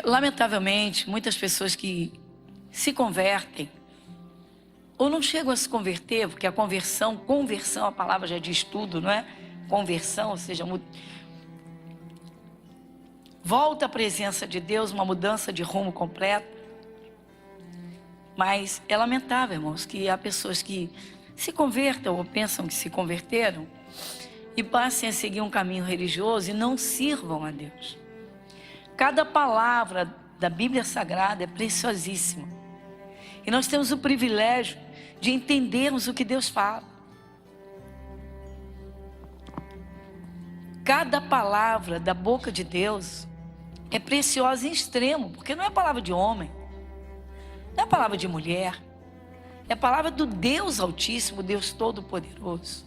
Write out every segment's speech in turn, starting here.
Lamentavelmente, muitas pessoas que se convertem, ou não chegam a se converter, porque a conversão, a palavra já diz tudo, não é? Conversão, ou seja, volta à presença de Deus, uma mudança de rumo completa. Mas é lamentável, irmãos, que há pessoas que se convertam ou pensam que se converteram e passem a seguir um caminho religioso e não sirvam a Deus. Cada palavra da Bíblia Sagrada é preciosíssima. E nós temos o privilégio de entendermos o que Deus fala. Cada palavra da boca de Deus é preciosa em extremo, porque não é palavra de homem, não é palavra de mulher, é a palavra do Deus Altíssimo, Deus Todo-Poderoso.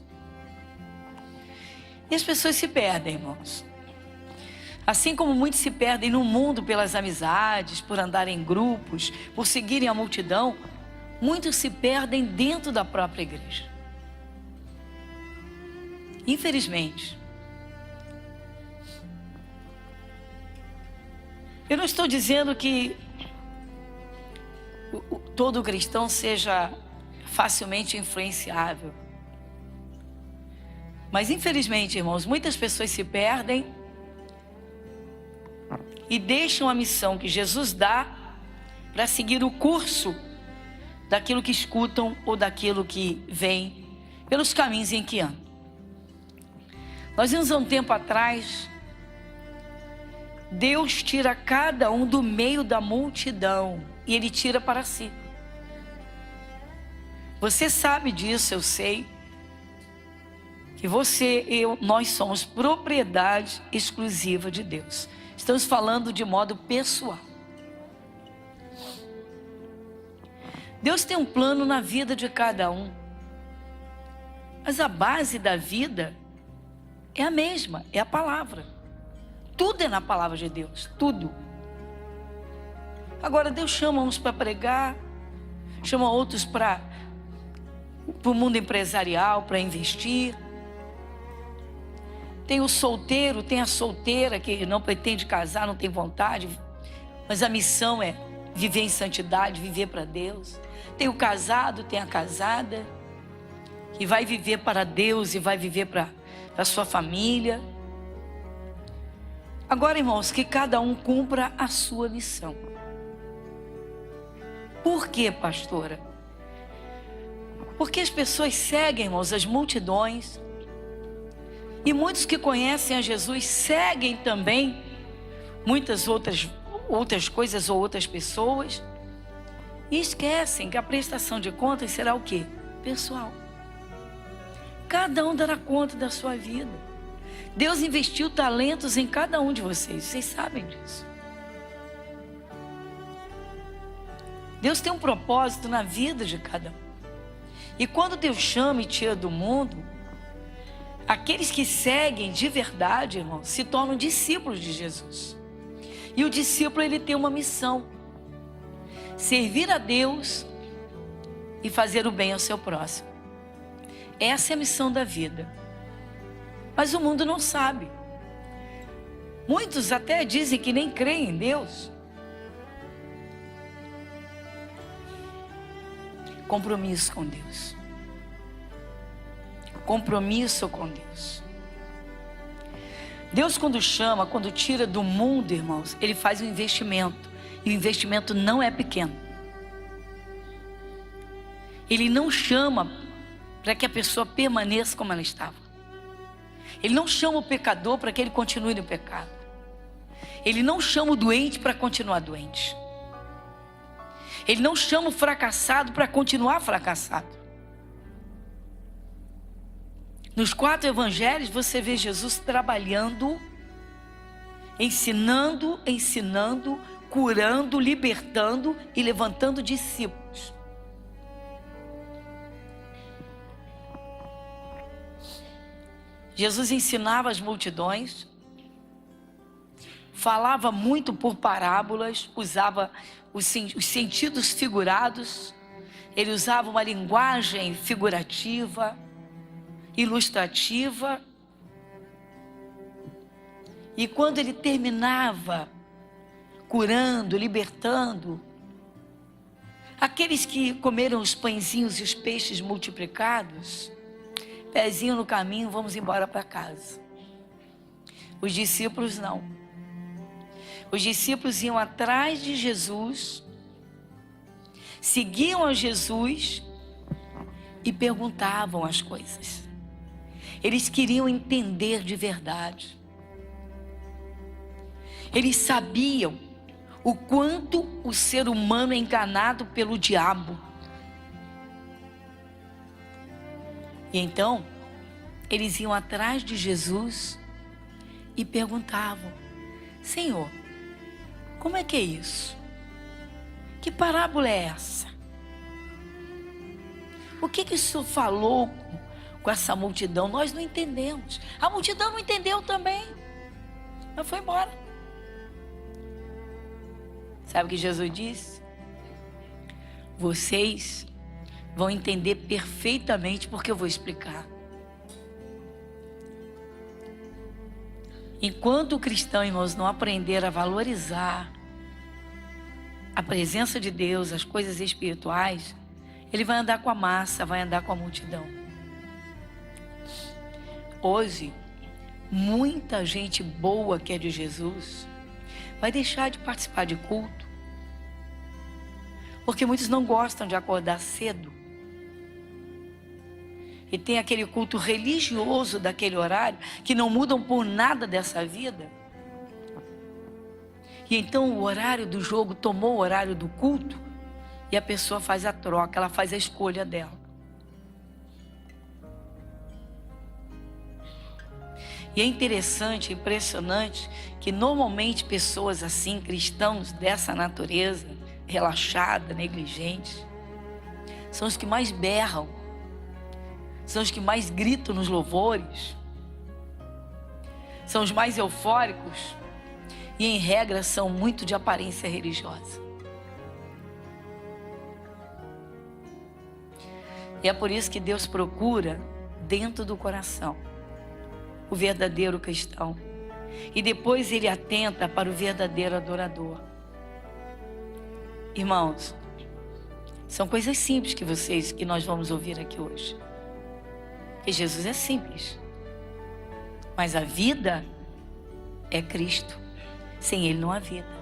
E as pessoas se perdem, irmãos. Assim como muitos se perdem no mundo pelas amizades, por andarem em grupos, por seguirem a multidão, muitos se perdem dentro da própria igreja. Infelizmente. Eu não estou dizendo que todo cristão seja facilmente influenciável. Mas infelizmente, irmãos, muitas pessoas se perdem e deixam a missão que Jesus dá para seguir o curso daquilo que escutam ou daquilo que vem pelos caminhos em que andam. Nós vimos há um tempo atrás, Deus tira cada um do meio da multidão e Ele tira para si. Você sabe disso, eu sei. Que você, nós somos propriedade exclusiva de Deus. Estamos falando de modo pessoal. Deus tem um plano na vida de cada um. Mas a base da vida é a mesma, é a palavra. Tudo é na palavra de Deus, tudo. Agora Deus chama uns para pregar, chama outros para o mundo empresarial, para investir. Tem o solteiro, tem a solteira que não pretende casar, não tem vontade, mas a missão é viver em santidade, viver para Deus. Tem o casado, tem a casada, que vai viver para Deus e vai viver para a sua família. Agora, irmãos, que cada um cumpra a sua missão. Por quê, pastora? Porque as pessoas seguem, irmãos, as multidões. E muitos que conhecem a Jesus seguem também muitas outras coisas ou outras pessoas. E esquecem que a prestação de contas será o quê? Pessoal. Cada um dará conta da sua vida. Deus investiu talentos em cada um de vocês. Vocês sabem disso. Deus tem um propósito na vida de cada um. E quando Deus chama e tira do mundo, aqueles que seguem de verdade, irmão, se tornam discípulos de Jesus. E o discípulo, ele tem uma missão: servir a Deus e fazer o bem ao seu próximo. Essa é a missão da vida. Mas o mundo não sabe. Muitos até dizem que nem creem em Deus. Compromisso com Deus. Compromisso com Deus. Deus, quando chama, quando tira do mundo, irmãos, Ele faz um investimento. E o investimento não é pequeno. Ele não chama para que a pessoa permaneça como ela estava. Ele não chama o pecador para que ele continue no pecado. Ele não chama o doente para continuar doente. Ele não chama o fracassado para continuar fracassado. Nos 4 evangelhos você vê Jesus trabalhando, ensinando, curando, libertando e levantando discípulos. Jesus ensinava as multidões, falava muito por parábolas, usava os sentidos figurados, ele usava uma linguagem figurativa, ilustrativa. E quando ele terminava curando, libertando. Aqueles que comeram os pãezinhos e os peixes multiplicados, pezinho no caminho, vamos embora para casa. Os discípulos não. Os discípulos iam atrás de Jesus, seguiam a Jesus e perguntavam as coisas. Eles queriam entender de verdade. Eles sabiam o quanto o ser humano é enganado pelo diabo. E então, eles iam atrás de Jesus e perguntavam: Senhor, como é que é isso? Que parábola é essa? O que o Senhor falou com essa multidão? Nós não entendemos. A multidão não entendeu também, mas foi embora. Sabe o que Jesus disse? Vocês vão entender perfeitamente porque eu vou explicar. Enquanto o cristão, irmãos, não aprender a valorizar a presença de Deus, as coisas espirituais, ele vai andar com a massa, vai andar com a multidão. Hoje, muita gente boa que é de Jesus vai deixar de participar de culto, porque muitos não gostam de acordar cedo. E tem aquele culto religioso daquele horário, que não mudam por nada dessa vida. E então o horário do jogo tomou o horário do culto, e a pessoa faz a troca, ela faz a escolha dela. E é interessante, impressionante, que normalmente pessoas assim, cristãos dessa natureza, relaxada, negligentes, são os que mais berram, são os que mais gritam nos louvores, são os mais eufóricos e, em regra, são muito de aparência religiosa. E é por isso que Deus procura dentro do coração o verdadeiro cristão. E depois Ele atenta para o verdadeiro adorador. Irmãos, são coisas simples que nós vamos ouvir aqui hoje. Porque Jesus é simples. Mas a vida é Cristo. Sem Ele não há vida.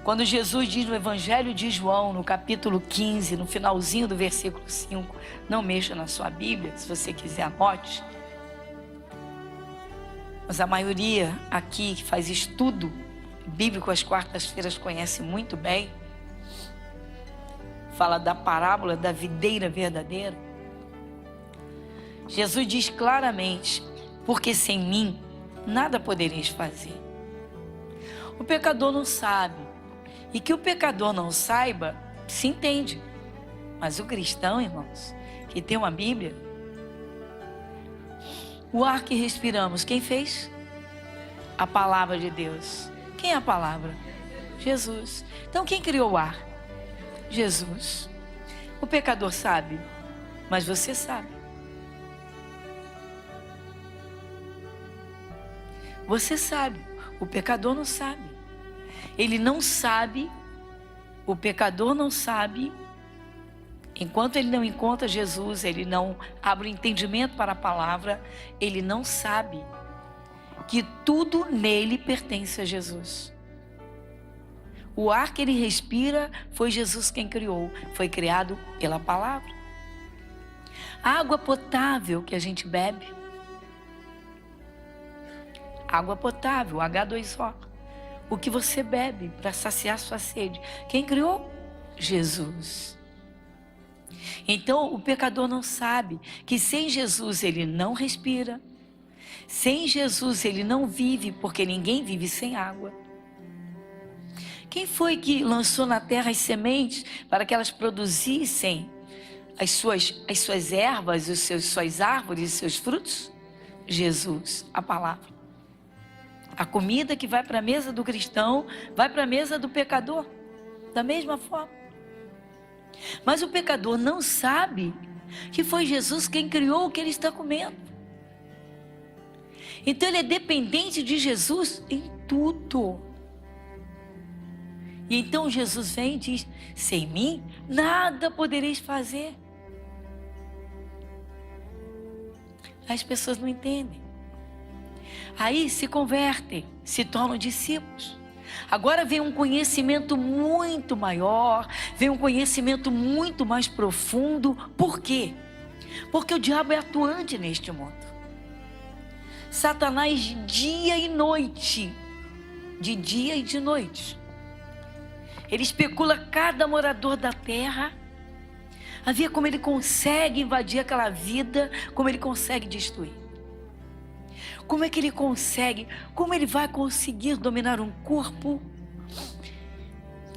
Quando Jesus diz no Evangelho de João, no capítulo 15, no finalzinho do versículo 5, não mexa na sua Bíblia, se você quiser anote. Mas a maioria aqui que faz estudo bíblico às quartas-feiras conhece muito bem. Fala da parábola da videira verdadeira. Jesus diz claramente: porque sem mim nada podereis fazer. O pecador não sabe. E que o pecador não saiba, se entende. Mas o cristão, irmãos, que tem uma Bíblia, o ar que respiramos, quem fez? A palavra de Deus. Quem é a palavra? Jesus. Então quem criou o ar? Jesus. O pecador sabe, mas você sabe. Você sabe, o pecador não sabe. Ele não sabe, o pecador não sabe, enquanto ele não encontra Jesus, ele não abre o entendimento para a palavra, ele não sabe que tudo nele pertence a Jesus. O ar que ele respira foi Jesus quem criou, foi criado pela palavra. A água potável que a gente bebe, água potável, H2O. O que você bebe para saciar sua sede. Quem criou? Jesus. Então o pecador não sabe que sem Jesus ele não respira. Sem Jesus ele não vive, porque ninguém vive sem água. Quem foi que lançou na terra as sementes para que elas produzissem as suas ervas, suas árvores e seus frutos? Jesus, a palavra. A comida que vai para a mesa do cristão, vai para a mesa do pecador, da mesma forma. Mas o pecador não sabe que foi Jesus quem criou o que ele está comendo. Então ele é dependente de Jesus em tudo. E então Jesus vem e diz: sem mim nada podereis fazer. As pessoas não entendem. Aí se convertem, se tornam discípulos. Agora vem um conhecimento muito maior, vem um conhecimento muito mais profundo. Por quê? Porque o diabo é atuante neste mundo. Satanás dia e noite, de dia e de noite, ele especula cada morador da terra, a ver como ele consegue invadir aquela vida, como ele consegue destruir. Como é que ele consegue, como ele vai conseguir dominar um corpo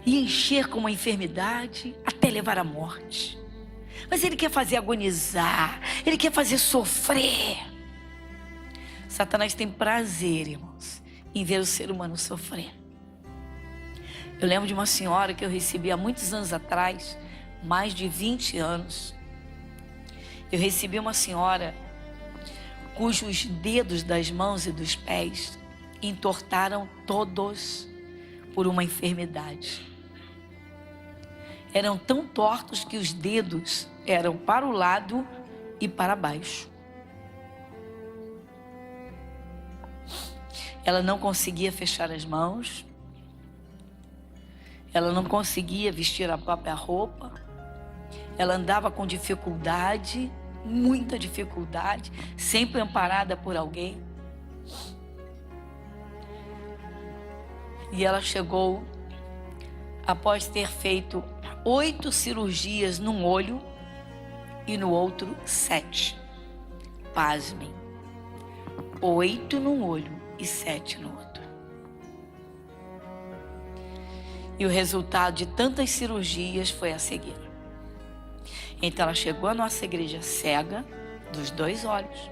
e encher com uma enfermidade até levar à morte. Mas ele quer fazer agonizar, ele quer fazer sofrer. Satanás tem prazer, irmãos, em ver o ser humano sofrer. Eu lembro de uma senhora que eu recebi há muitos anos atrás, mais de 20 anos. Eu recebi uma senhora cujos dedos das mãos e dos pés entortaram todos por uma enfermidade. Eram tão tortos que os dedos eram para o lado e para baixo. Ela não conseguia fechar as mãos. Ela não conseguia vestir a própria roupa. Ela andava com dificuldade, muita dificuldade, sempre amparada por alguém. E ela chegou, após ter feito 8 cirurgias num olho e no outro 7. Pasmem. 8 num olho e 7 no outro. E o resultado de tantas cirurgias foi a cegueira. Então ela chegou à nossa igreja cega, dos 2 olhos.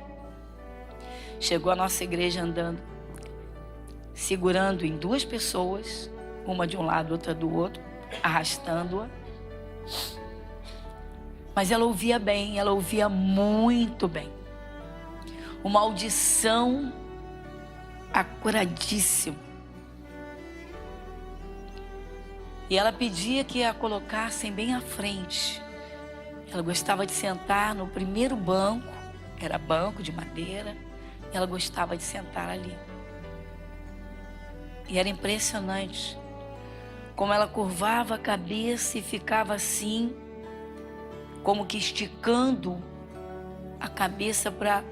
Chegou à nossa igreja andando, segurando em 2 pessoas, uma de um lado, outra do outro, arrastando-a. Mas ela ouvia bem, ela ouvia muito bem. Uma audição acuradíssima. E ela pedia que a colocassem bem à frente. Ela gostava de sentar no primeiro banco, era banco de madeira, ela gostava de sentar ali. E era impressionante como ela curvava a cabeça e ficava assim, como que esticando a cabeça para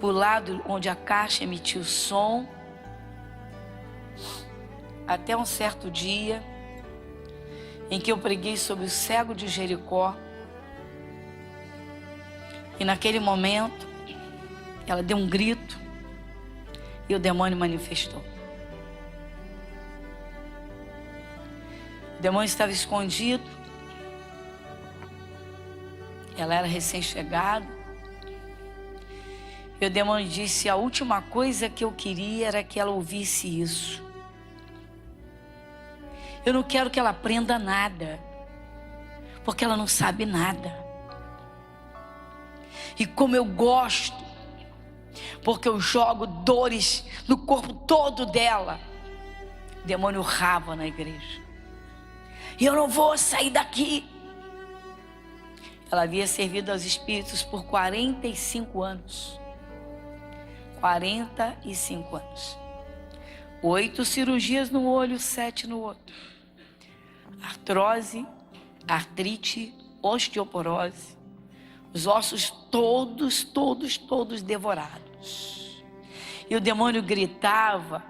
o lado onde a caixa emitia o som. Até um certo dia em que eu preguei sobre o cego de Jericó. E naquele momento, ela deu um grito e o demônio manifestou. O demônio estava escondido. Ela era recém-chegada. E o demônio disse: a última coisa que eu queria era que ela ouvisse isso. Eu não quero que ela aprenda nada, porque ela não sabe nada. E como eu gosto, porque eu jogo dores no corpo todo dela, o demônio rava na igreja. E eu não vou sair daqui. Ela havia servido aos espíritos por 45 anos. 45 anos. 8 cirurgias no olho, 7 no outro. Artrose, artrite, osteoporose. Os ossos todos devorados. E o demônio gritava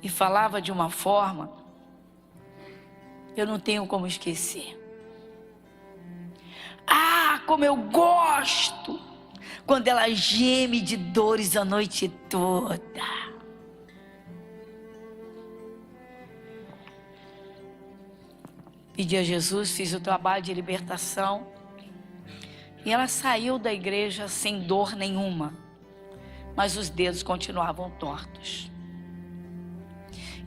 e falava de uma forma, eu não tenho como esquecer. Ah, como eu gosto quando ela geme de dores a noite toda. Pedi a Jesus, fiz o trabalho de libertação. E ela saiu da igreja sem dor nenhuma. Mas os dedos continuavam tortos.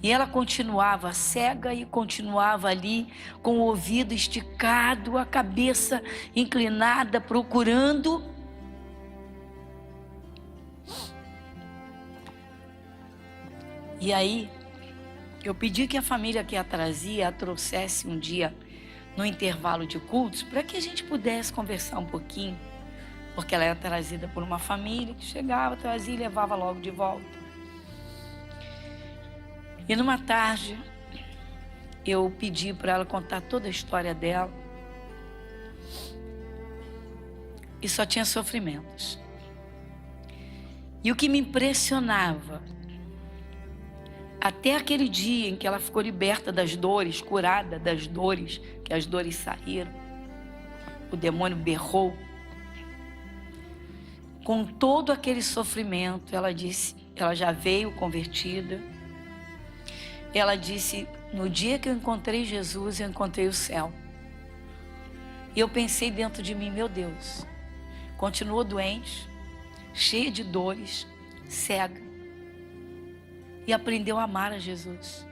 E ela continuava cega e continuava ali com o ouvido esticado, a cabeça inclinada, procurando. E aí, eu pedi que a família que a trazia a trouxesse um dia no intervalo de cultos para que a gente pudesse conversar um pouquinho, porque ela era trazida por uma família que chegava, trazia e levava logo de volta. E numa tarde, eu pedi para ela contar toda a história dela e só tinha sofrimentos. E o que me impressionava, até aquele dia em que ela ficou liberta das dores, curada das dores, que as dores saíram, o demônio berrou. Com todo aquele sofrimento, ela disse, ela já veio convertida. Ela disse, no dia que eu encontrei Jesus, eu encontrei o céu. E eu pensei dentro de mim, meu Deus, continuou doente, cheia de dores, cega. E aprendeu a amar a Jesus.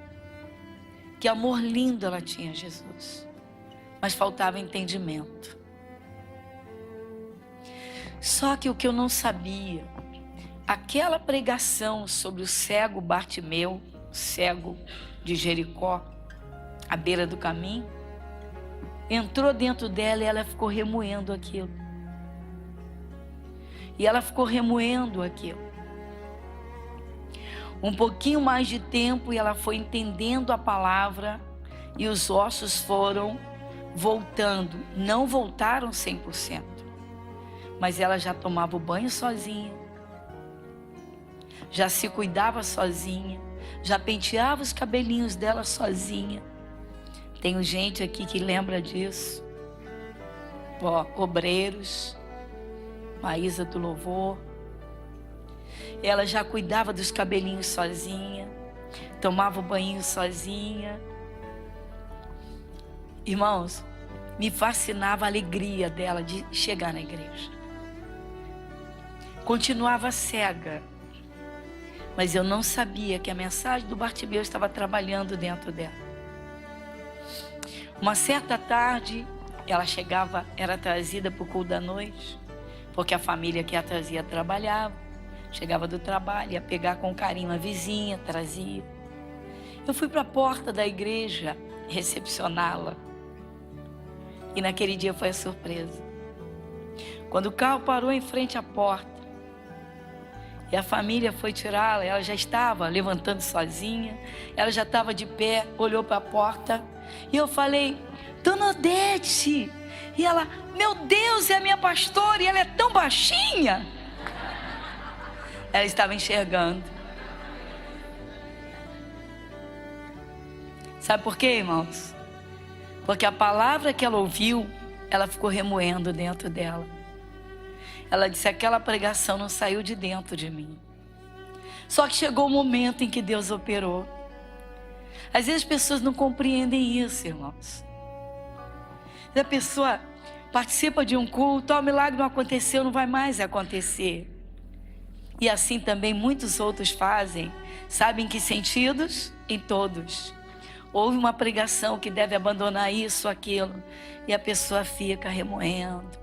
Que amor lindo ela tinha a Jesus. Mas faltava entendimento. Só que o que eu não sabia, aquela pregação sobre o cego Bartimeu, cego de Jericó, à beira do caminho, entrou dentro dela e ela ficou remoendo aquilo. E ela ficou remoendo aquilo. Um pouquinho mais de tempo e ela foi entendendo a palavra e os ossos foram voltando. Não voltaram 100%, mas ela já tomava o banho sozinha, já se cuidava sozinha, já penteava os cabelinhos dela sozinha. Tenho gente aqui que lembra disso. Obreiros, Maísa do Louvor. Ela já cuidava dos cabelinhos sozinha, tomava o banho sozinha. Irmãos, me fascinava a alegria dela de chegar na igreja. Continuava cega, mas eu não sabia que a mensagem do Bartimeu estava trabalhando dentro dela. Uma certa tarde, ela chegava, era trazida para o culto da noite, porque a família que a trazia trabalhava. Chegava do trabalho, ia pegar com carinho a vizinha, trazia. Eu fui para a porta da igreja recepcioná-la. E naquele dia foi a surpresa. Quando o carro parou em frente à porta, e a família foi tirá-la, ela já estava levantando sozinha, ela já estava de pé, olhou para a porta, e eu falei, Dona Odete, e ela, meu Deus, é a minha pastora, e ela é tão baixinha. Ela estava enxergando. Sabe por quê, irmãos? Porque a palavra que ela ouviu, ela ficou remoendo dentro dela. Ela disse, aquela pregação não saiu de dentro de mim. Só que chegou o momento em que Deus operou. Às vezes as pessoas não compreendem isso, irmãos. A pessoa participa de um culto, o milagre não aconteceu, não vai mais acontecer. E assim também muitos outros fazem. Sabe em que sentidos? Em todos. Houve uma pregação que deve abandonar isso, aquilo. E a pessoa fica remoendo,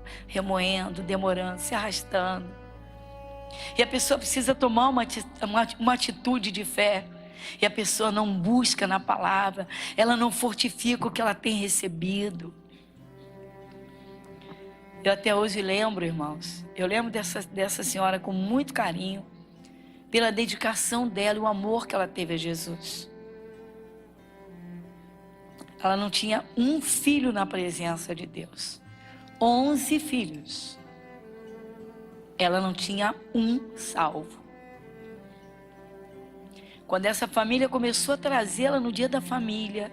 demorando, se arrastando. E a pessoa precisa tomar uma atitude de fé. E a pessoa não busca na palavra. Ela não fortifica o que ela tem recebido. Eu até hoje lembro, irmãos, eu lembro dessa senhora com muito carinho, pela dedicação dela e o amor que ela teve a Jesus. Ela não tinha um filho na presença de Deus. 11 filhos. Ela não tinha um salvo. Quando essa família começou a trazê-la no dia da família,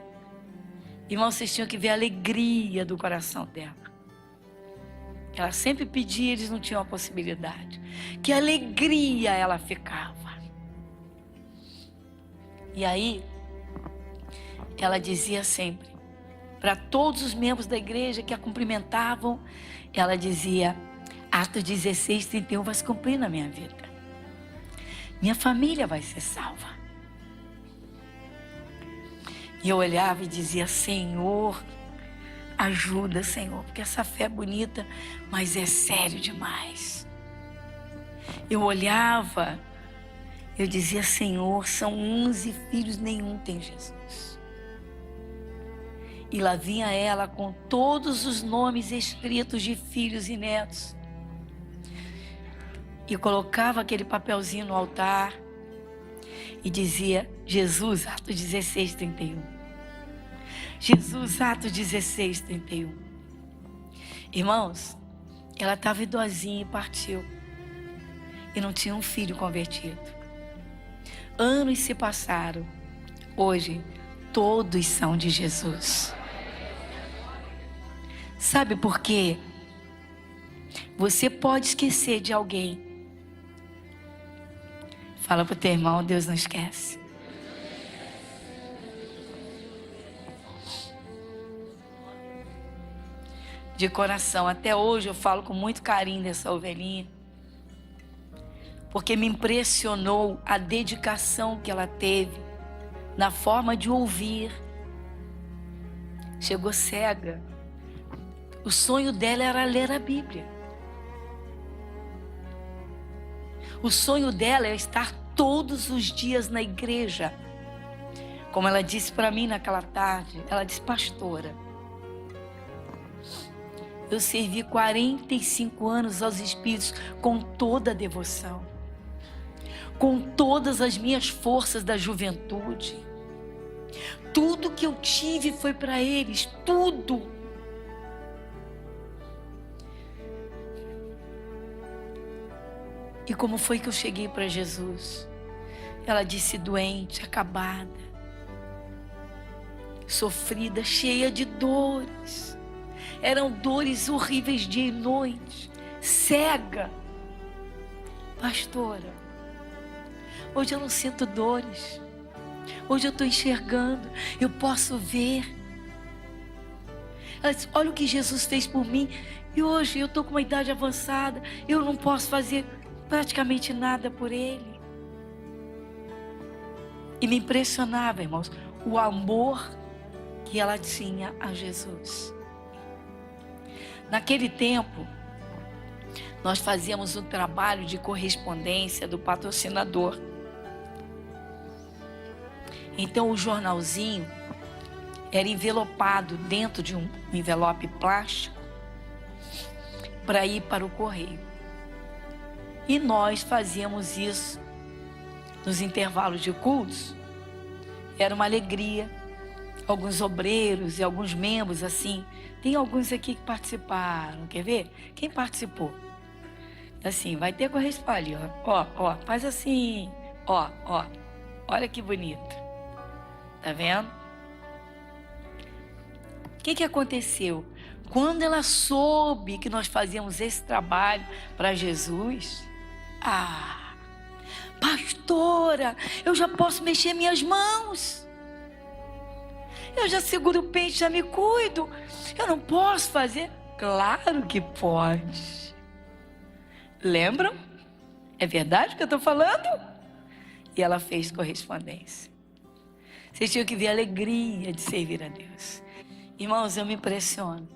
irmãos, vocês tinham que ver a alegria do coração dela. Ela sempre pedia, eles não tinham a possibilidade. Que alegria ela ficava. E aí, ela dizia sempre, para todos os membros da igreja que a cumprimentavam, ela dizia, Atos 16, 31 vai se cumprir na minha vida. Minha família vai ser salva. E eu olhava e dizia, Senhor, ajuda, Senhor, porque essa fé é bonita, mas é sério demais. Eu olhava Eu dizia: Senhor, são 11 filhos, nenhum tem Jesus. E lá vinha ela com todos os nomes escritos de filhos e netos. E colocava aquele papelzinho no altar e dizia: Jesus, Atos 16, 31. Jesus, Atos 16, 31. Irmãos, ela estava idosinha e partiu. E não tinha um filho convertido. Anos se passaram. Hoje, todos são de Jesus. Sabe por quê? Você pode esquecer de alguém. Fala para o teu irmão: Deus não esquece. De coração, até hoje eu falo com muito carinho dessa ovelhinha, porque me impressionou a dedicação que ela teve na forma de ouvir. Chegou cega. O sonho dela era ler a Bíblia. O sonho dela é estar todos os dias na igreja. Como ela disse para mim naquela tarde, ela disse: pastora, eu servi 45 anos aos Espíritos com toda a devoção, com todas as minhas forças da juventude. Tudo que eu tive foi para eles, tudo. E como foi que eu cheguei para Jesus? Ela disse: doente, acabada, sofrida, cheia de dores. Eram dores horríveis dia e noite, cega. Pastora, hoje eu não sinto dores. Hoje eu estou enxergando, eu posso ver. Ela disse: olha o que Jesus fez por mim. E hoje eu estou com uma idade avançada, eu não posso fazer praticamente nada por Ele. E me impressionava, irmãos, o amor que ela tinha a Jesus. Naquele tempo, nós fazíamos um trabalho de correspondência do patrocinador. Então o jornalzinho era envelopado dentro de um envelope plástico para ir para o correio. E nós fazíamos isso nos intervalos de cultos. Era uma alegria. Alguns obreiros e alguns membros assim. Tem alguns aqui que participaram. Quer ver? Quem participou? Assim, vai ter correspondência ali, ó, faz assim, ó, olha que bonito. Tá vendo? O que aconteceu? Quando ela soube que nós fazíamos esse trabalho para Jesus, pastora, eu já posso mexer minhas mãos. Eu já seguro o peixe, já me cuido. Eu não posso fazer? Claro que pode. Lembram? É verdade o que eu estou falando? E ela fez correspondência. Vocês tinham que ver a alegria de servir a Deus. Irmãos, eu me impressiono.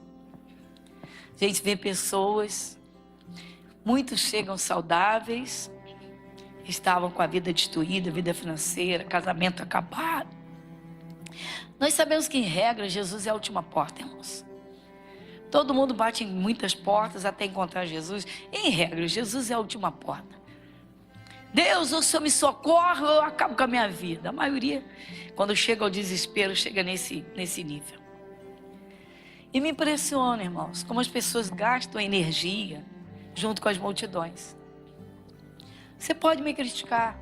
A gente vê pessoas, muitos chegam saudáveis, estavam com a vida destruída, vida financeira, casamento acabado. Nós sabemos que, em regra, Jesus é a última porta, irmãos. Todo mundo bate em muitas portas até encontrar Jesus. Em regra, Jesus é a última porta. Deus, o Senhor me socorre, eu acabo com a minha vida. A maioria, quando chega ao desespero, chega nesse nível. E me impressiona, irmãos, como as pessoas gastam energia junto com as multidões. Você pode me criticar,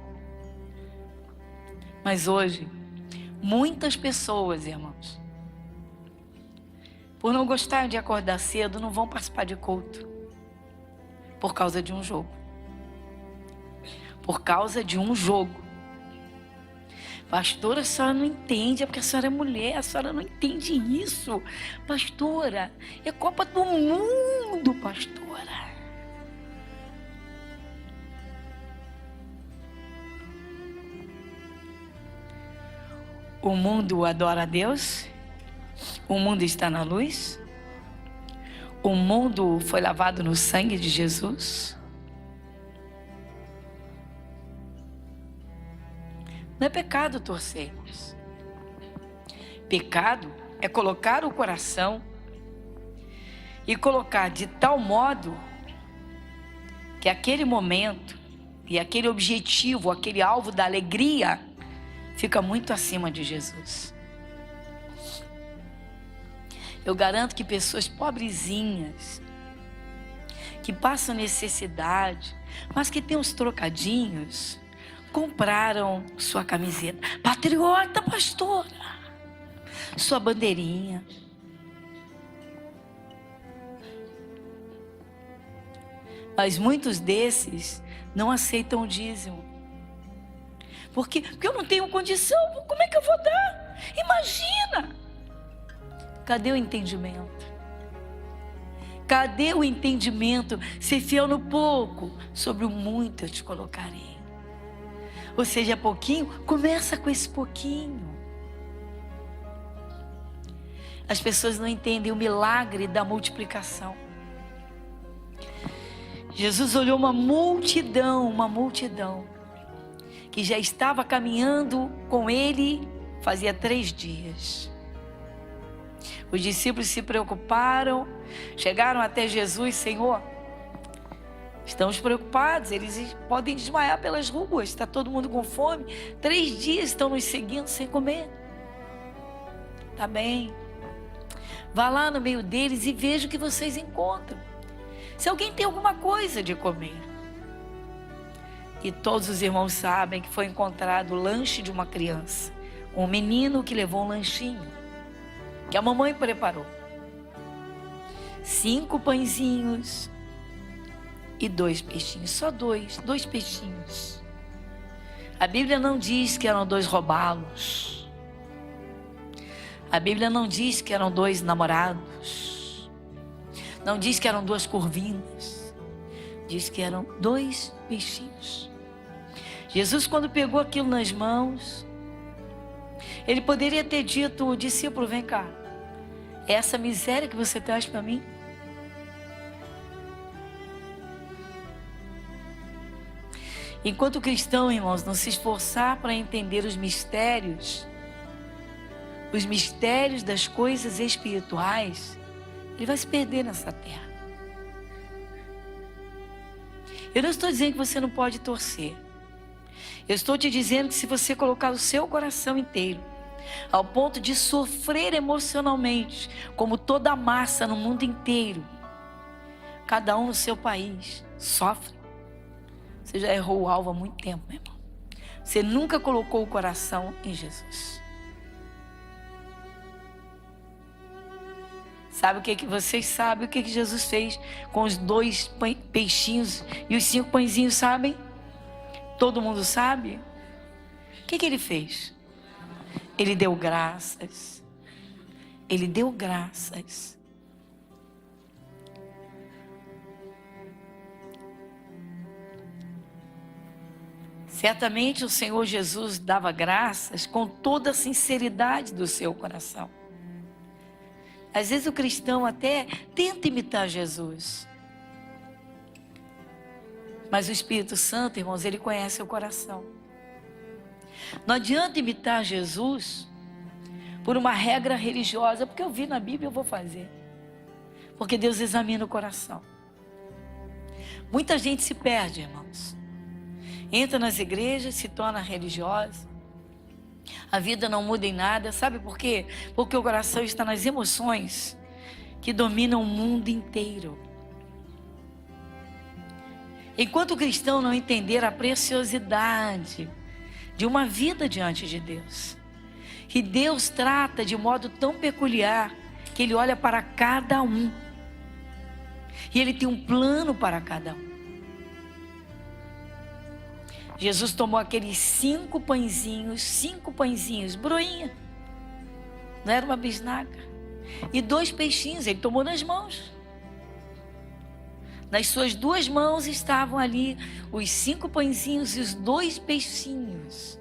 mas hoje, muitas pessoas, irmãos, por não gostarem de acordar cedo, não vão participar de culto por causa de um jogo. Por causa de um jogo. Pastora, a senhora não entende, é porque a senhora é mulher, a senhora não entende isso. Pastora, é Copa do Mundo, pastora. O mundo adora a Deus, o mundo está na luz, o mundo foi lavado no sangue de Jesus. Não é pecado torcer, irmãos. Pecado é colocar o coração e colocar de tal modo que aquele momento e aquele objetivo, aquele alvo da alegria fica muito acima de Jesus. Eu garanto que pessoas pobrezinhas, que passam necessidade, mas que têm uns trocadinhos, compraram sua camiseta. Patriota, pastora. Sua bandeirinha. Mas muitos desses não aceitam o dízimo. Porque eu não tenho condição. Como é que eu vou dar? Imagina. Cadê o entendimento? Cadê o entendimento? Ser fiel no pouco, sobre o muito eu te colocarei. Ou seja, pouquinho, começa com esse pouquinho. As pessoas não entendem o milagre da multiplicação. Jesus olhou uma multidão, que já estava caminhando com ele fazia 3 dias. Os discípulos se preocuparam, chegaram até Jesus: Senhor, estamos preocupados, eles podem desmaiar pelas ruas, está todo mundo com fome, 3 dias estão nos seguindo sem comer. Tá bem, vá lá no meio deles e veja o que vocês encontram, se alguém tem alguma coisa de comer. E todos os irmãos sabem que foi encontrado o lanche de uma criança, um menino que levou um lanchinho que a mamãe preparou. 5 pãezinhos e 2 peixinhos. Só 2 peixinhos. A Bíblia não diz que eram 2 robalos. A Bíblia não diz que eram 2 namorados. Não diz que eram 2 corvinas. Diz que eram 2 peixinhos. Jesus, quando pegou aquilo nas mãos, ele poderia ter dito: o discípulo, vem cá, é essa miséria que você traz para mim? Enquanto o cristão, irmãos, não se esforçar para entender os mistérios das coisas espirituais, ele vai se perder nessa terra. Eu não estou dizendo que você não pode torcer. Eu estou te dizendo que se você colocar o seu coração inteiro, ao ponto de sofrer emocionalmente, como toda a massa no mundo inteiro, cada um no seu país sofre, você já errou o alvo há muito tempo, meu irmão. Você nunca colocou o coração em Jesus. Sabe o que vocês sabem? O que Jesus fez com os 2 peixinhos e os 5 pãezinhos, sabem? Todo mundo sabe? O que ele fez? Ele deu graças. Ele deu graças. Certamente o Senhor Jesus dava graças com toda a sinceridade do seu coração. Às vezes o cristão até tenta imitar Jesus. Mas o Espírito Santo, irmãos, ele conhece o coração. Não adianta imitar Jesus por uma regra religiosa, porque eu vi na Bíblia, eu vou fazer. Porque Deus examina o coração. Muita gente se perde, irmãos. Entra nas igrejas, se torna religiosa. A vida não muda em nada. Sabe por quê? Porque o coração está nas emoções que dominam o mundo inteiro. Enquanto o cristão não entender a preciosidade de uma vida diante de Deus, que Deus trata de modo tão peculiar, que Ele olha para cada um, e Ele tem um plano para cada um. Jesus tomou aqueles 5 pãezinhos, broinha, não era uma bisnaga, e 2 peixinhos, Ele tomou nas mãos. Nas suas 2 mãos estavam ali os 5 pãezinhos e os 2 peixinhos.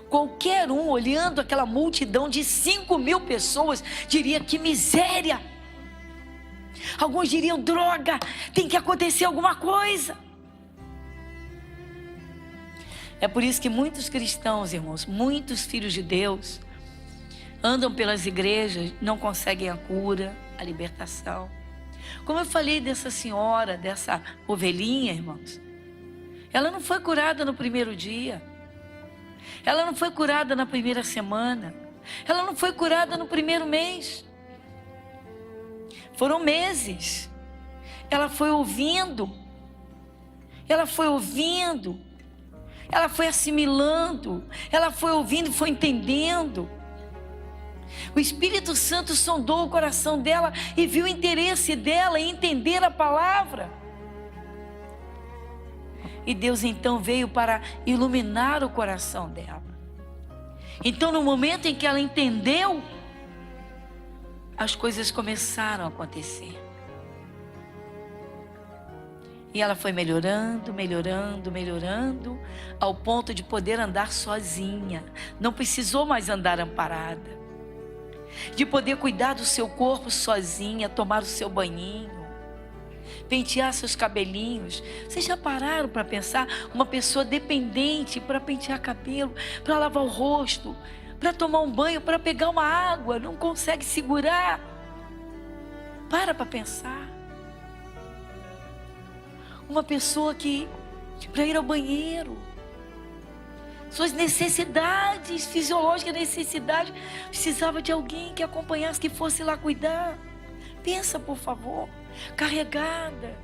Qualquer um olhando aquela multidão de 5.000 pessoas diria: que miséria. Alguns diriam: droga, tem que acontecer alguma coisa. É por isso que muitos cristãos, irmãos, muitos filhos de Deus, andam pelas igrejas, não conseguem a cura, a libertação. Como eu falei dessa senhora, dessa ovelhinha, irmãos, ela não foi curada no primeiro dia. Ela não foi curada na primeira semana. Ela não foi curada no primeiro mês. Foram meses. Ela foi ouvindo. Ela foi ouvindo. Ela foi assimilando. Ela foi ouvindo e foi entendendo. O Espírito Santo sondou o coração dela e viu o interesse dela em entender a palavra. E Deus então veio para iluminar o coração dela. Então, no momento em que ela entendeu, as coisas começaram a acontecer. E ela foi melhorando, melhorando, melhorando, ao ponto de poder andar sozinha. Não precisou mais andar amparada. De poder cuidar do seu corpo sozinha, tomar o seu banhinho, pentear seus cabelinhos. Vocês já pararam para pensar? Uma pessoa dependente para pentear cabelo, para lavar o rosto, para tomar um banho, para pegar uma água, não consegue segurar. Para pensar. Uma pessoa que, para ir ao banheiro, suas necessidades fisiológicas, necessidades, precisava de alguém que acompanhasse, que fosse lá cuidar. Pensa, por favor, carregada,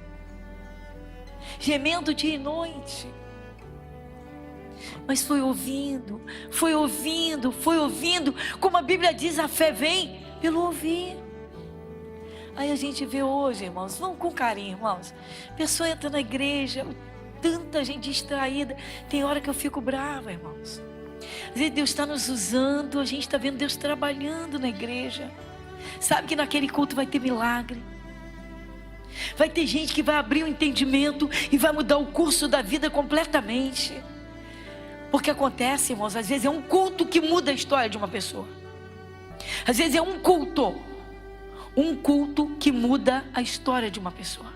gemendo dia e noite. Mas foi ouvindo, foi ouvindo, foi ouvindo. Como a Bíblia diz, a fé vem pelo ouvir. Aí a gente vê hoje, irmãos, vamos com carinho, irmãos. A pessoa entra na igreja, tanta gente distraída. Tem hora que eu fico brava, irmãos. Às vezes Deus está nos usando, a gente está vendo Deus trabalhando na igreja. Sabe que naquele culto vai ter milagre. Vai ter gente que vai abrir o entendimento e vai mudar o curso da vida completamente. Porque acontece, irmãos, às vezes é um culto que muda a história de uma pessoa. Às vezes é um culto que muda a história de uma pessoa.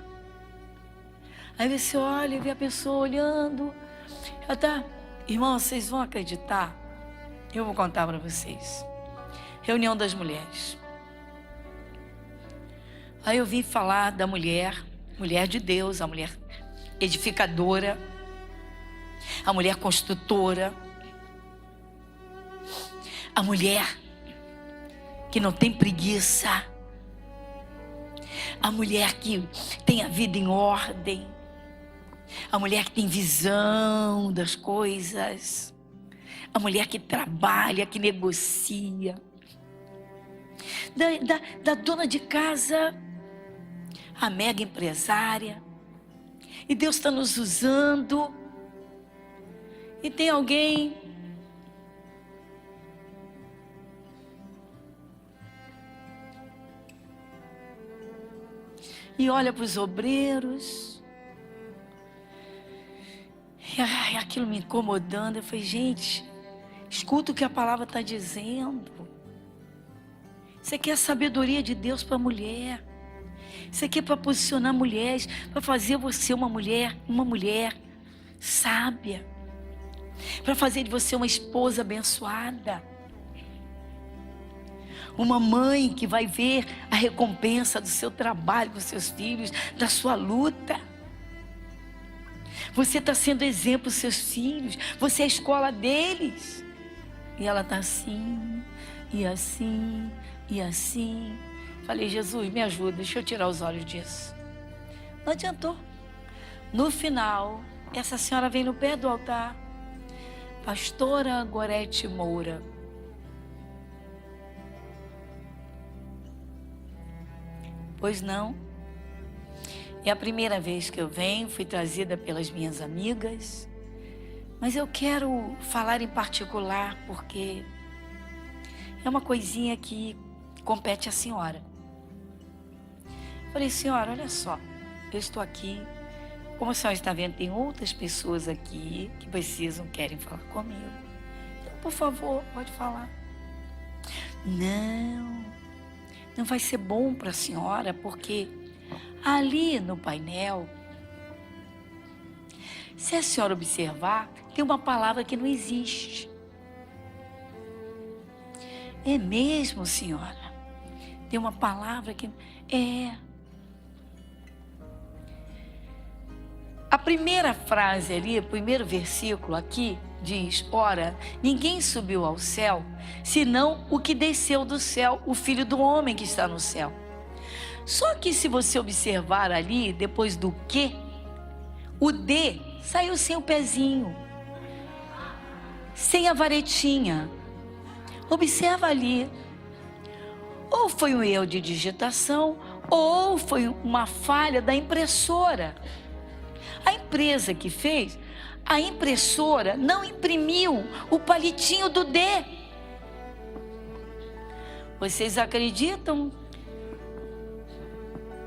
Aí você olha e vê a pessoa olhando. Ela tá... Irmãos, vocês vão acreditar? Eu vou contar para vocês. Reunião das mulheres. Aí eu vim falar da mulher, mulher de Deus, a mulher edificadora, a mulher construtora, a mulher que não tem preguiça, a mulher que tem a vida em ordem, a mulher que tem visão das coisas, a mulher que trabalha, que negocia, da dona de casa, a mega empresária. E Deus está nos usando. E tem alguém e olha para os obreiros. E aquilo me incomodando. Eu falei, gente, escuta o que a palavra está dizendo. Isso aqui é a sabedoria de Deus para a mulher. Isso aqui é para posicionar mulheres, para fazer você uma mulher sábia, para fazer de você uma esposa abençoada, uma mãe que vai ver a recompensa do seu trabalho com seus filhos, da sua luta. Você está sendo exemplo dos seus filhos, você é a escola deles. E ela está assim, e assim, e assim. Falei, Jesus, me ajuda, deixa eu tirar os olhos disso. Não adiantou. No final, essa senhora vem no pé do altar. Pastora Gorete Moura. Pois não. É a primeira vez que eu venho, fui trazida pelas minhas amigas. Mas eu quero falar em particular porque é uma coisinha que compete à senhora. Falei, senhora, olha só, eu estou aqui, como a senhora está vendo, tem outras pessoas aqui que precisam, querem falar comigo. Então, por favor, pode falar. Não vai ser bom para a senhora, porque ali no painel Se a senhora observar, tem uma palavra que não existe. É mesmo, senhora? Tem uma palavra que... A primeira frase ali, o primeiro versículo aqui, diz: ora, ninguém subiu ao céu, senão o que desceu do céu, o Filho do Homem que está no céu. Só que se você observar ali, depois do que, o D saiu sem o pezinho, sem a varetinha. Observa ali. Ou foi um erro de digitação, ou foi uma falha da impressora. A empresa que fez, a impressora não imprimiu o palitinho do D. Vocês acreditam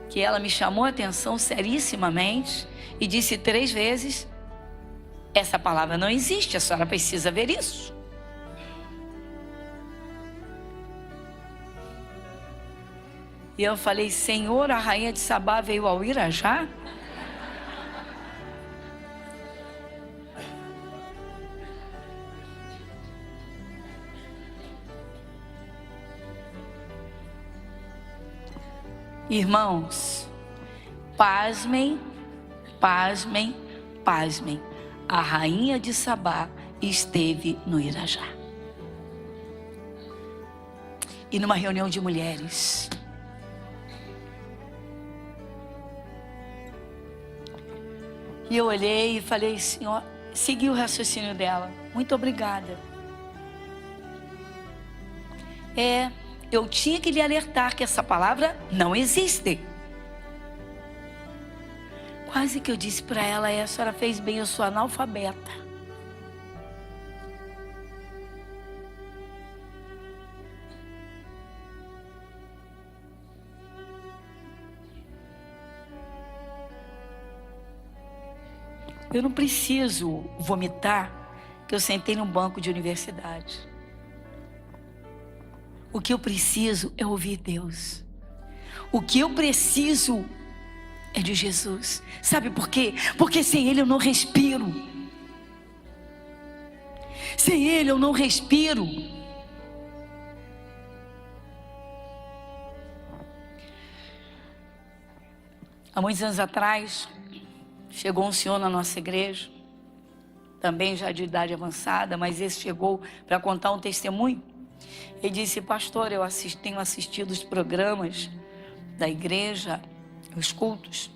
que ela me chamou a atenção serissimamente e disse 3 vezes: essa palavra não existe, a senhora precisa ver isso. E eu falei: Senhor, a rainha de Sabá veio ao Irajá? Irmãos, pasmem, pasmem, pasmem. A rainha de Sabá esteve no Irajá. E numa reunião de mulheres. E eu olhei e falei: Senhor, segui o raciocínio dela. Muito obrigada. Eu tinha que lhe alertar que essa palavra não existe. Quase que eu disse para ela: a senhora fez bem, eu sou analfabeta. Eu não preciso vomitar que eu sentei num banco de universidade. O que eu preciso é ouvir Deus. O que eu preciso é de Jesus. Sabe por quê? Porque sem Ele eu não respiro. Sem Ele eu não respiro. Há muitos anos atrás, chegou um senhor na nossa igreja, também já de idade avançada, mas esse chegou para contar um testemunho. Ele disse: pastor, eu tenho assistido os programas da igreja, os cultos,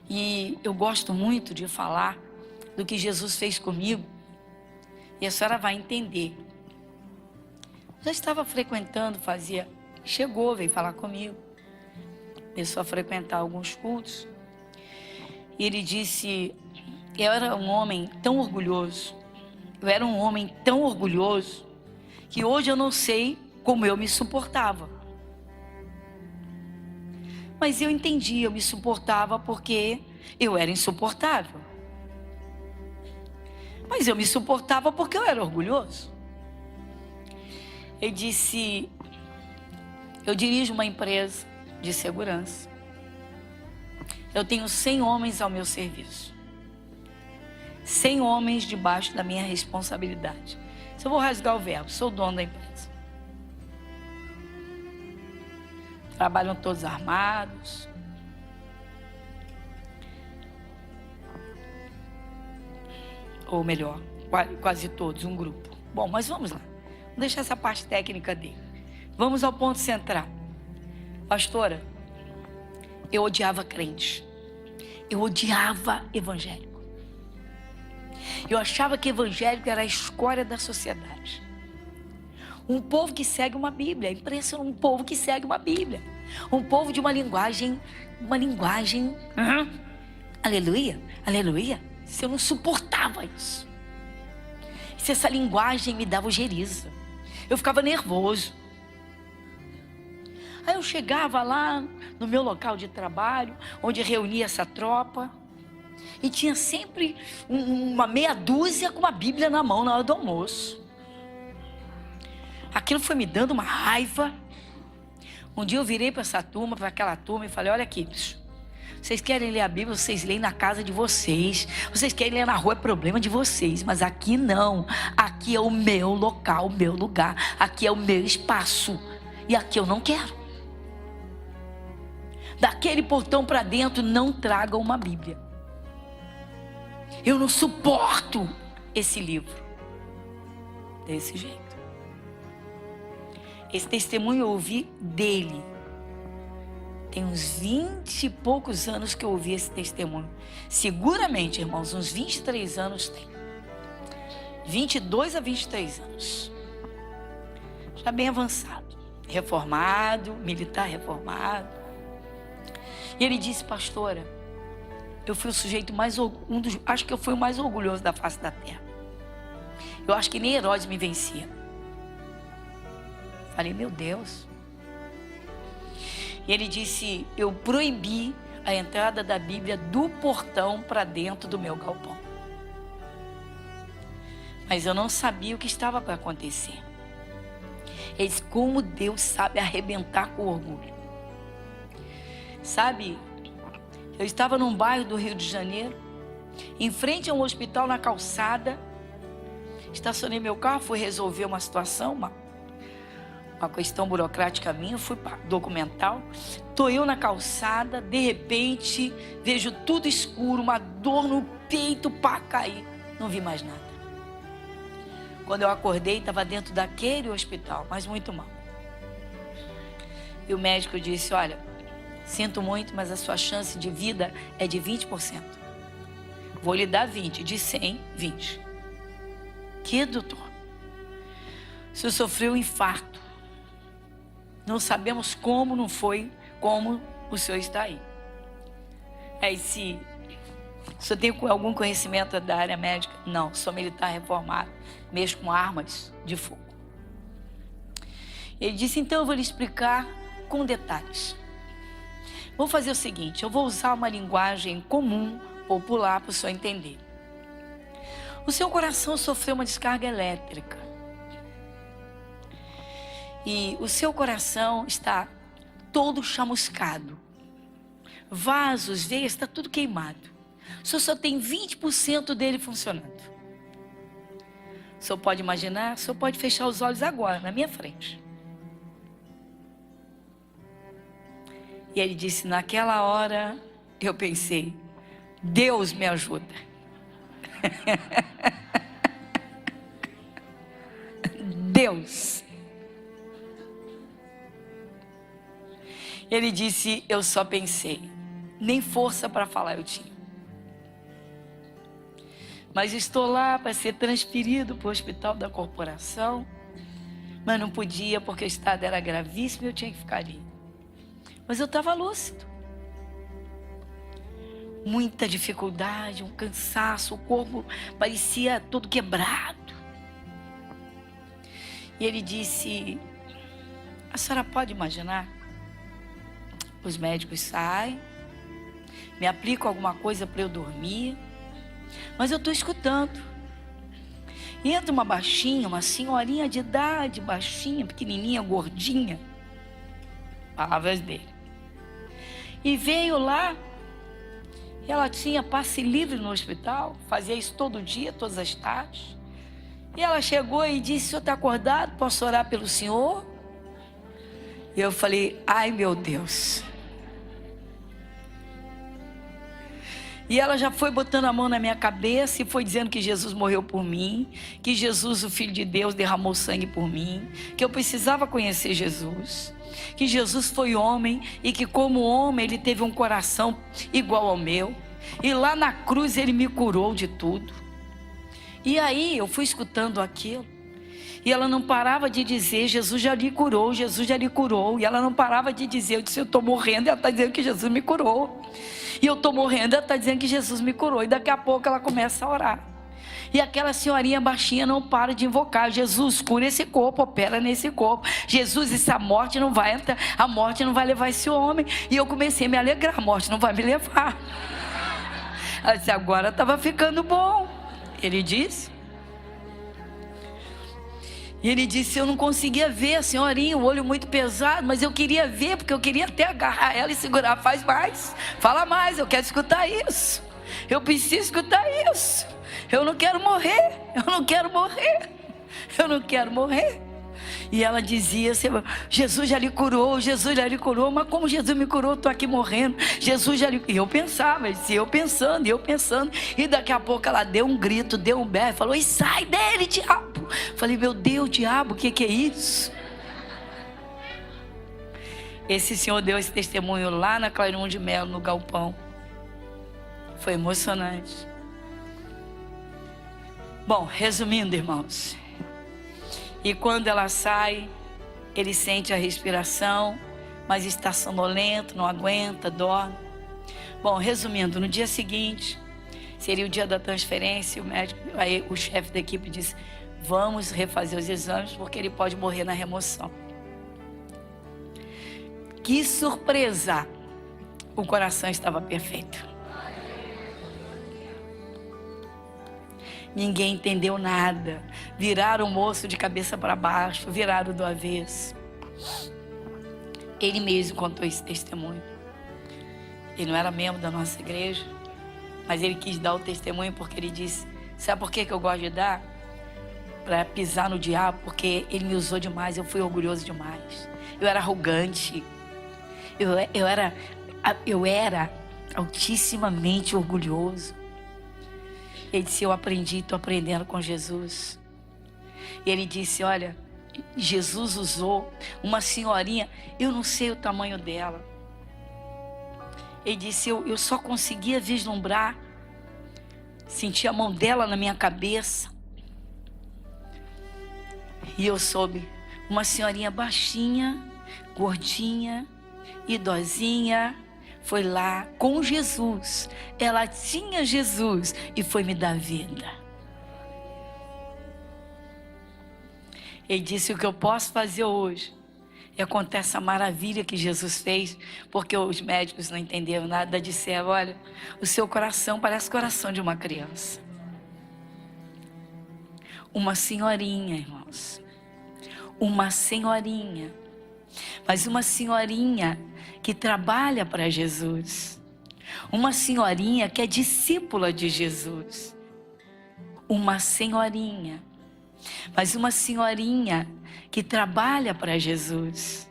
e eu gosto muito de falar do que Jesus fez comigo, e a senhora vai entender. Já estava frequentando, veio falar comigo, começou a frequentar alguns cultos, e ele disse: eu era um homem tão orgulhoso, que hoje eu não sei como eu me suportava. Mas eu entendi, eu me suportava porque eu era insuportável. Mas eu me suportava porque eu era orgulhoso. Ele disse: eu dirijo uma empresa de segurança. Eu tenho 100 homens ao meu serviço. 100 homens debaixo da minha responsabilidade. Se eu vou rasgar o verbo, sou dono da empresa. Trabalham todos armados. Ou melhor, quase todos, um grupo. Bom, mas vamos lá. Vamos deixar essa parte técnica dele. Vamos ao ponto central. Pastora, eu odiava crente. Eu odiava evangélico. Eu achava que evangélico era a escória da sociedade. Um povo que segue uma Bíblia. Impressionante, um povo que segue uma Bíblia. Um povo de uma linguagem. Aleluia, aleluia. Se eu não suportava isso. Se essa linguagem me dava ojeriza. Eu ficava nervoso. Aí eu chegava lá no meu local de trabalho, onde reunia essa tropa, e tinha sempre uma meia dúzia com uma Bíblia na mão na hora do almoço. Aquilo foi me dando uma raiva. Um dia eu virei para essa turma, para aquela turma, e falei: olha aqui, Vocês querem ler a Bíblia, vocês leem na casa de vocês. Vocês querem ler na rua, é problema de vocês. Mas aqui não. Aqui é o meu local, o meu lugar. Aqui é o meu espaço. E aqui eu não quero. Daquele portão para dentro, não tragam uma Bíblia. Eu não suporto esse livro. Desse jeito. Esse testemunho eu ouvi dele. Tem uns 20 e poucos anos que eu ouvi esse testemunho. Seguramente, irmãos, uns 23 anos tem. 22 a 23 anos. Já bem avançado. Reformado, militar reformado. E ele disse, pastora, eu fui o sujeito mais, acho que eu fui o mais orgulhoso da face da terra. Eu acho que nem Herodes me vencia. Falei, meu Deus. E ele disse, eu proibi a entrada da Bíblia do portão para dentro do meu galpão. Mas eu não sabia o que estava para acontecer. Ele disse, como Deus sabe arrebentar com orgulho. Sabe, eu estava num bairro do Rio de Janeiro, em frente a um hospital na calçada. Estacionei meu carro, fui resolver uma situação, uma questão burocrática minha, fui para documental. Estou eu na calçada, de repente, vejo tudo escuro, uma dor no peito para cair. Não vi mais nada. Quando eu acordei, estava dentro daquele hospital, mas muito mal. E o médico disse, olha, sinto muito, mas a sua chance de vida é de 20%. Vou lhe dar 20, de 100, 20. Que doutor? O senhor sofreu um infarto. Não sabemos como, não foi como o senhor está aí. Aí se o senhor tem algum conhecimento da área médica? Não, sou militar reformado, mexo com armas de fogo. Ele disse, então eu vou lhe explicar com detalhes. Vou fazer o seguinte, eu vou usar uma linguagem comum, popular, para o senhor entender. O seu coração sofreu uma descarga elétrica. E o seu coração está todo chamuscado. Vasos, veias, está tudo queimado. O senhor só tem 20% dele funcionando. O senhor pode imaginar? O senhor pode fechar os olhos agora, na minha frente. E ele disse, naquela hora, eu pensei, Deus me ajuda. Deus. Ele disse, eu só pensei, nem força para falar eu tinha. Mas estou lá para ser transferido para o hospital da corporação, mas não podia porque o estado era gravíssimo e eu tinha que ficar ali. Mas eu estava lúcido. Muita dificuldade, um cansaço, o corpo parecia todo quebrado. E ele disse, a senhora pode imaginar? Os médicos saem, me aplicam alguma coisa para eu dormir, mas eu estou escutando. E entra uma baixinha, uma senhorinha de idade, baixinha, pequenininha, gordinha, palavras dele. E veio lá, e ela tinha passe livre no hospital, fazia isso todo dia, todas as tardes. E ela chegou e disse, o senhor está acordado? Posso orar pelo senhor? E eu falei, ai meu Deus. E ela já foi botando a mão na minha cabeça e foi dizendo que Jesus morreu por mim, que Jesus, o Filho de Deus, derramou sangue por mim, que eu precisava conhecer Jesus, que Jesus foi homem e que como homem ele teve um coração igual ao meu. E lá na cruz ele me curou de tudo. E aí eu fui escutando aquilo. E ela não parava de dizer, Jesus já lhe curou, Jesus já lhe curou. E ela não parava de dizer, eu disse, eu estou morrendo, e ela está dizendo que Jesus me curou. E eu estou morrendo, ela está dizendo que Jesus me curou. E daqui a pouco ela começa a orar. E aquela senhorinha baixinha não para de invocar, Jesus, cura esse corpo, opera nesse corpo. Jesus, essa morte não vai entrar, a morte não vai levar esse homem. E eu comecei a me alegrar, a morte não vai me levar. Ela disse, agora estava ficando bom. Ele disse. E ele disse, eu não conseguia ver a senhorinha, o olho muito pesado, mas eu queria ver, porque eu queria até agarrar ela e segurar. Faz mais, fala mais, eu quero escutar isso. Eu preciso escutar isso. Eu não quero morrer, eu não quero morrer, eu não quero morrer. E ela dizia assim, Jesus já lhe curou, Jesus já lhe curou. Mas como Jesus me curou, eu estou aqui morrendo. Jesus já lhe... E eu pensava, e eu pensando. E daqui a pouco ela deu um grito, deu um berro, falou, e sai dele, diabo. Falei, meu Deus, diabo, o que é isso? Esse senhor deu esse testemunho lá na Clairão de Melo, no galpão. Foi emocionante. Bom, resumindo, irmãos. E quando ela sai, ele sente a respiração, mas está sonolento, não aguenta, dorme. Bom, resumindo, no dia seguinte, seria o dia da transferência, o médico, aí o chefe da equipe disse, vamos refazer os exames, porque ele pode morrer na remoção. Que surpresa! O coração estava perfeito. Ninguém entendeu nada. Viraram o moço de cabeça para baixo, viraram do avesso. Ele mesmo contou esse testemunho. Ele não era membro da nossa igreja, mas ele quis dar o testemunho porque ele disse, sabe por que eu gosto de dar? Para pisar no diabo, porque ele me usou demais, eu fui orgulhoso demais. Eu era arrogante. Eu era altissimamente orgulhoso. Ele disse, eu aprendi, estou aprendendo com Jesus. E ele disse, olha, Jesus usou uma senhorinha, eu não sei o tamanho dela. Ele disse, eu só conseguia vislumbrar, senti a mão dela na minha cabeça. E eu soube, uma senhorinha baixinha, gordinha, idosinha, foi lá com Jesus. Ela tinha Jesus e foi me dar vida. Ele disse, o que eu posso fazer hoje é contar essa maravilha que Jesus fez, porque os médicos não entenderam nada, disseram, olha, o seu coração parece o coração de uma criança. Uma senhorinha, irmãos. Uma senhorinha. Mas uma senhorinha que trabalha para Jesus. Uma senhorinha que é discípula de Jesus. Uma senhorinha. Mas uma senhorinha que trabalha para Jesus.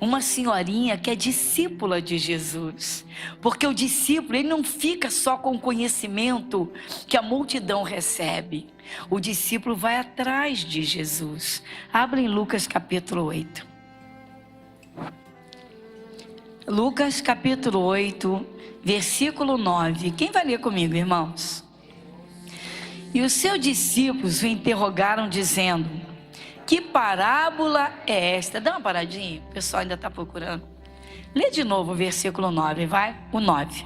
Uma senhorinha que é discípula de Jesus. Porque o discípulo, ele não fica só com o conhecimento que a multidão recebe. O discípulo vai atrás de Jesus. Abra em Lucas capítulo 8. Lucas capítulo 8, versículo 9. Quem vai ler comigo, irmãos? E os seus discípulos o interrogaram dizendo, que parábola é esta? Dá uma paradinha, o pessoal ainda está procurando. Lê de novo o versículo 9, vai? O 9.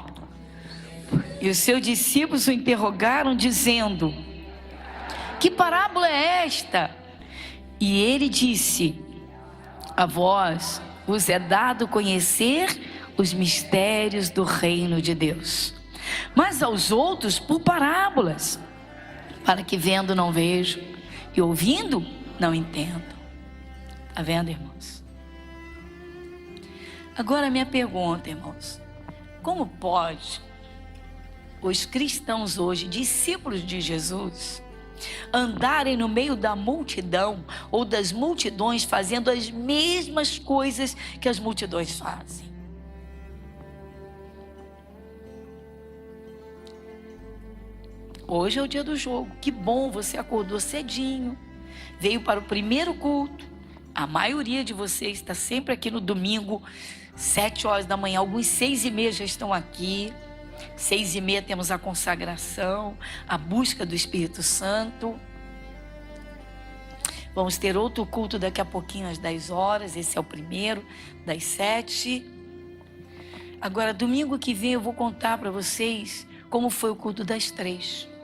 E os seus discípulos o interrogaram dizendo, que parábola é esta? E ele disse, a vós vos é dado conhecer os mistérios do reino de Deus, mas aos outros por parábolas, para que vendo não vejam e ouvindo não entendam. Está vendo, irmãos? Agora minha pergunta, irmãos, como pode os cristãos hoje, discípulos de Jesus, andarem no meio da multidão ou das multidões fazendo as mesmas coisas que as multidões fazem? Hoje é o dia do jogo. Que bom, você acordou cedinho, veio para o primeiro culto. A maioria de vocês está sempre aqui no domingo, 7 horas da manhã. Alguns 6h30 já estão aqui. 6h30 temos a consagração, a busca do Espírito Santo. Vamos ter outro culto daqui a pouquinho às 10 horas. Esse é o primeiro, das 7. Agora, domingo que vem eu vou contar para vocês como foi o culto das 3.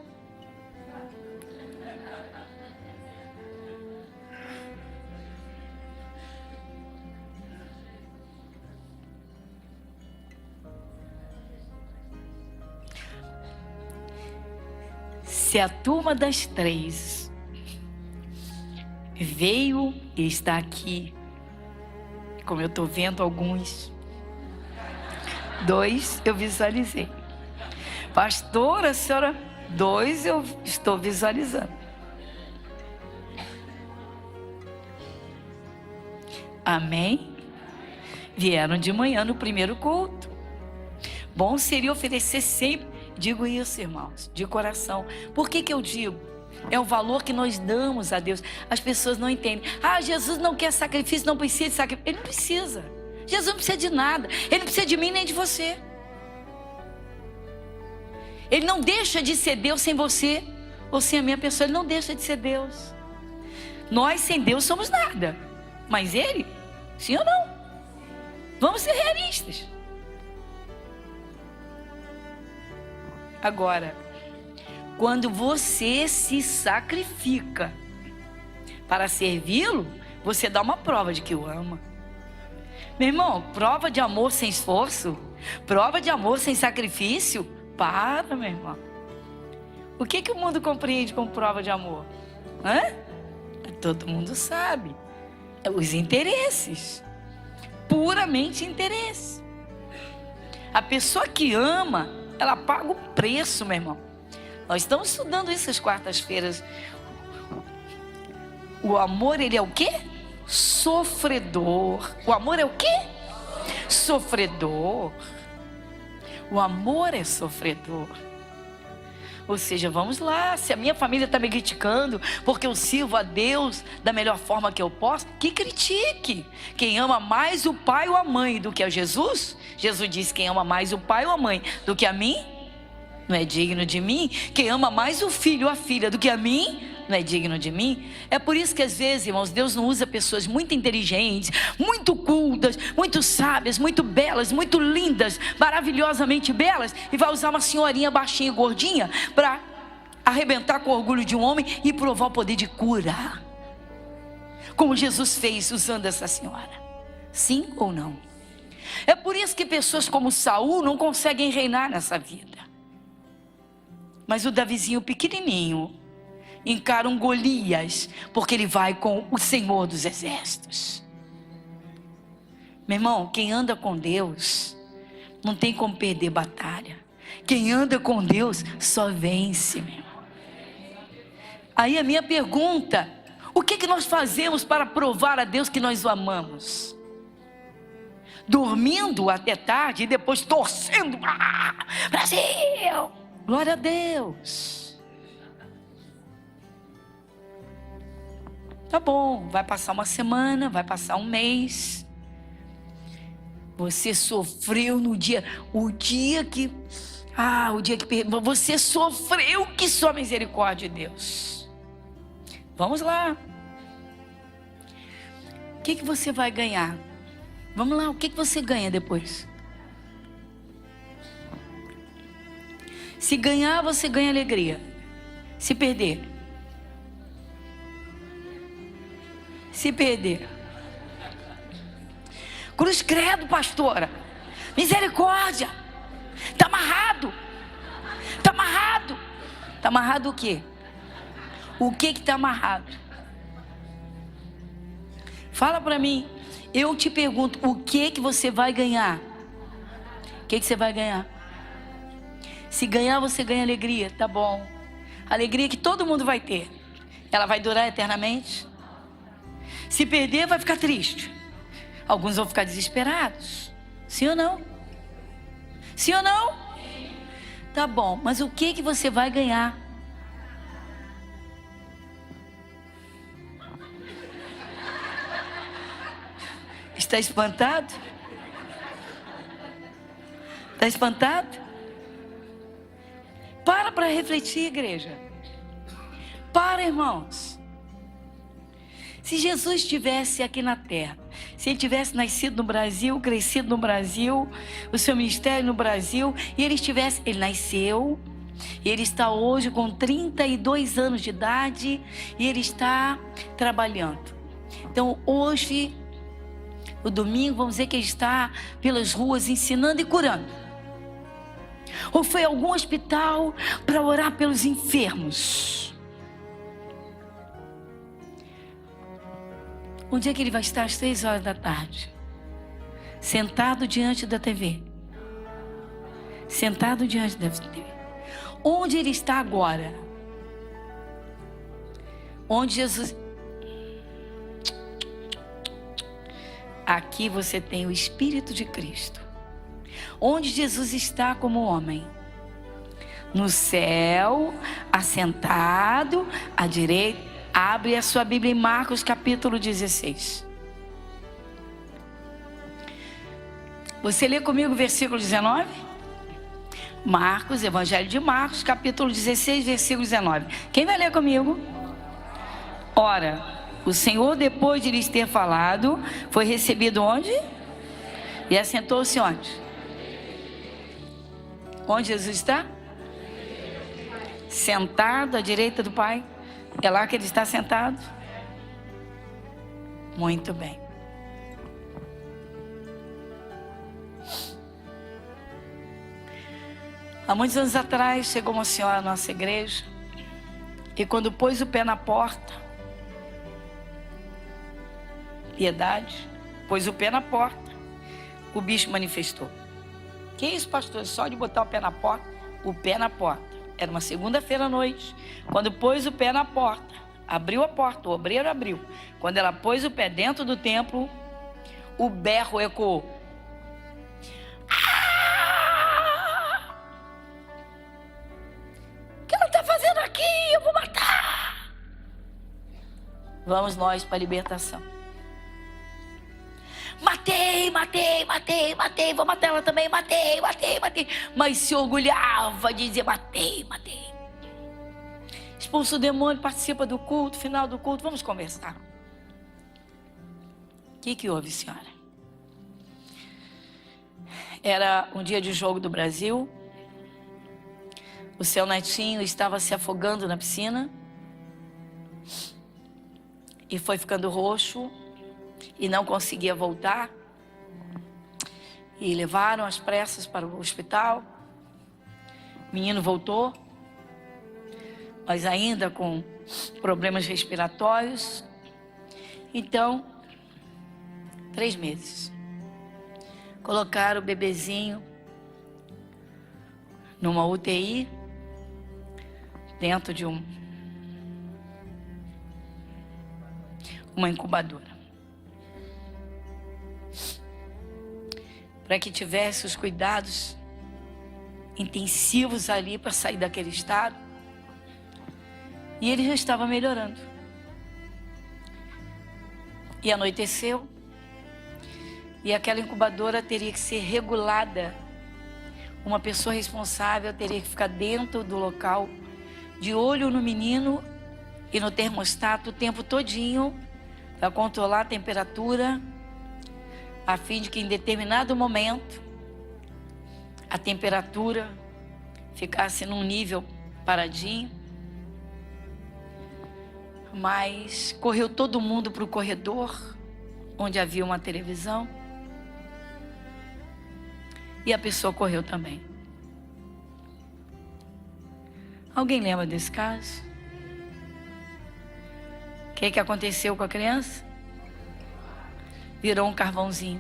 Se a turma das 3 veio e está aqui. Como eu estou vendo alguns. 2 eu visualizei. Pastora, a senhora, 2 eu estou visualizando. Amém? Vieram de manhã no primeiro culto. Bom seria oferecer sempre. Digo isso, irmãos, de coração. Por que eu digo? É o valor que nós damos a Deus. As pessoas não entendem. Ah, Jesus não quer sacrifício, não precisa de sacrifício. Ele não precisa. Jesus não precisa de nada. Ele não precisa de mim nem de você. Ele não deixa de ser Deus sem você ou sem a minha pessoa. Ele não deixa de ser Deus. Nós sem Deus somos nada. Mas Ele, sim ou não? Vamos ser realistas. Agora, quando você se sacrifica para servi-lo, você dá uma prova de que o ama. Meu irmão, prova de amor sem esforço, prova de amor sem sacrifício, para, meu irmão. O que o mundo compreende como prova de amor? Todo mundo sabe. Os interesses. Puramente interesse. A pessoa que ama, ela paga o preço, meu irmão. Nós estamos estudando isso às quartas-feiras. O amor, ele é o quê? Sofredor. O amor é o quê? Sofredor. O amor é sofredor. Ou seja, vamos lá, se a minha família está me criticando porque eu sirvo a Deus da melhor forma que eu posso, que critique. Quem ama mais o pai ou a mãe do que a Jesus, Jesus disse: quem ama mais o pai ou a mãe do que a mim, não é digno de mim. Quem ama mais o filho ou a filha do que a mim, não é digno de mim. É por isso que às vezes, irmãos, Deus não usa pessoas muito inteligentes, muito cultas, muito sábias, muito belas, muito lindas, maravilhosamente belas, e vai usar uma senhorinha baixinha e gordinha para arrebentar com o orgulho de um homem e provar o poder de cura, como Jesus fez usando essa senhora. Sim ou não? É por isso que pessoas como Saul não conseguem reinar nessa vida. Mas o Davizinho pequenininho encara um Golias, porque ele vai com o Senhor dos Exércitos. Meu irmão, quem anda com Deus não tem como perder batalha. Quem anda com Deus só vence, meu irmão. Aí a minha pergunta: o que nós fazemos para provar a Deus que nós o amamos? Dormindo até tarde e depois torcendo. Brasil! Glória a Deus. Tá bom, vai passar uma semana, vai passar um mês. Você sofreu no dia, você sofreu, que só misericórdia de Deus. Vamos lá. O que você vai ganhar? Vamos lá, o que você ganha depois? Se ganhar, você ganha alegria. Se perder, cruz credo, pastora, misericórdia, está amarrado, está amarrado o quê? O que está amarrado? Fala para mim, eu te pergunto, o que você vai ganhar? O que você vai ganhar? Se ganhar, você ganha alegria, tá bom, alegria que todo mundo vai ter, ela vai durar eternamente? Se perder, vai ficar triste. Alguns vão ficar desesperados. Sim ou não? Sim ou não? Sim. Tá bom, mas o que você vai ganhar? Está espantado? Está espantado? Para refletir, igreja. Para, irmãos. Se Jesus estivesse aqui na terra, se ele tivesse nascido no Brasil, crescido no Brasil, o seu ministério no Brasil, e ele nasceu, e ele está hoje com 32 anos de idade, e ele está trabalhando. Então hoje, o domingo, vamos dizer que ele está pelas ruas ensinando e curando. Ou foi a algum hospital para orar pelos enfermos. Onde é que ele vai estar às 3 horas da tarde? Sentado diante da TV. Sentado diante da TV. Onde ele está agora? Onde Jesus... Aqui você tem o Espírito de Cristo. Onde Jesus está como homem? No céu, assentado à direita. Abre a sua Bíblia em Marcos capítulo 16. Você lê comigo o versículo 19? Marcos, Evangelho de Marcos, capítulo 16, versículo 19. Quem vai ler comigo? Ora, o Senhor, depois de lhes ter falado, foi recebido onde? E assentou-se onde? Onde Jesus está? Sentado à direita do Pai. É lá que ele está sentado? Muito bem. Há muitos anos atrás, chegou uma senhora à nossa igreja, e quando pôs o pé na porta, Piedade, pôs o pé na porta, o bicho manifestou. Que isso, pastor? Só de botar o pé na porta? O pé na porta. Era uma segunda-feira à noite. Quando pôs o pé na porta, abriu a porta, o obreiro abriu. Quando ela pôs o pé dentro do templo, o berro ecoou. O que ela está fazendo aqui? Eu vou matar. Vamos nós para a libertação. Matei, vou matar ela também, matei. Mas se orgulhava de dizer, matei. Expulsa o demônio, participa do culto, final do culto, vamos conversar. O que houve, senhora? Era um dia de jogo do Brasil, o seu netinho estava se afogando na piscina, e foi ficando roxo, e não conseguia voltar, e levaram às pressas para o hospital. O menino voltou, mas ainda com problemas respiratórios. Então, 3 meses, colocaram o bebezinho numa UTI, dentro de uma incubadora, para que tivesse os cuidados intensivos ali para sair daquele estado. E ele já estava melhorando. E anoiteceu, e aquela incubadora teria que ser regulada. Uma pessoa responsável teria que ficar dentro do local, de olho no menino e no termostato o tempo todinho, para controlar a temperatura, a fim de que em determinado momento a temperatura ficasse num nível paradinho. Mas correu todo mundo para o corredor, onde havia uma televisão, e a pessoa correu também. Alguém lembra desse caso? O que aconteceu com a criança? Virou um carvãozinho,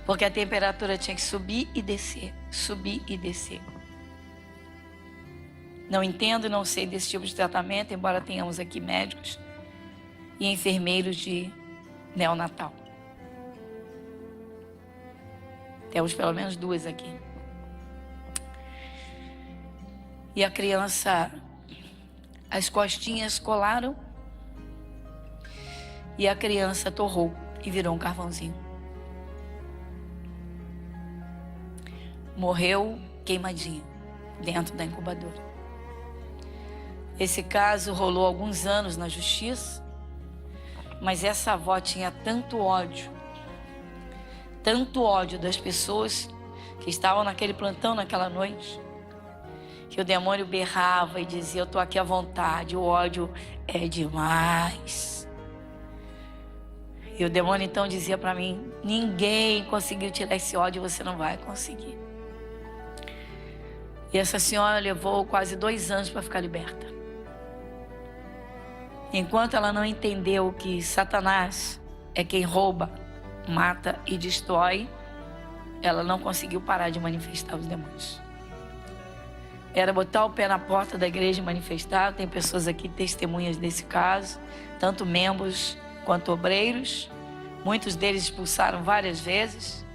porque a temperatura tinha que subir e descer, subir e descer. Não entendo, não sei desse tipo de tratamento, embora tenhamos aqui médicos e enfermeiros de neonatal. Temos pelo menos 2 aqui. E a criança, as costinhas colaram e a criança torrou e virou um carvãozinho. Morreu queimadinha dentro da incubadora. Esse caso rolou alguns anos na justiça, mas essa avó tinha tanto ódio das pessoas que estavam naquele plantão naquela noite, que o demônio berrava e dizia: eu estou aqui à vontade, o ódio é demais. E o demônio então dizia para mim: ninguém conseguiu tirar esse ódio, você não vai conseguir. E essa senhora levou quase 2 anos para ficar liberta. Enquanto ela não entendeu que Satanás é quem rouba, mata e destrói, ela não conseguiu parar de manifestar os demônios. Era botar o pé na porta da igreja e manifestar. Tem pessoas aqui testemunhas desse caso, tanto membros quanto obreiros. Muitos deles expulsaram várias vezes,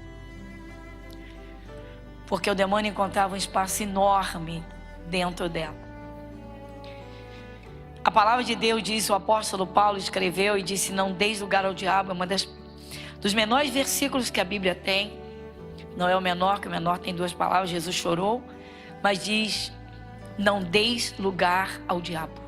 porque o demônio encontrava um espaço enorme dentro dela. A palavra de Deus diz, o apóstolo Paulo escreveu e disse: não deis lugar ao diabo. É uma dos menores versículos que a Bíblia tem. Não é o menor, que o menor tem 2 palavras, Jesus chorou, mas diz: não deis lugar ao diabo.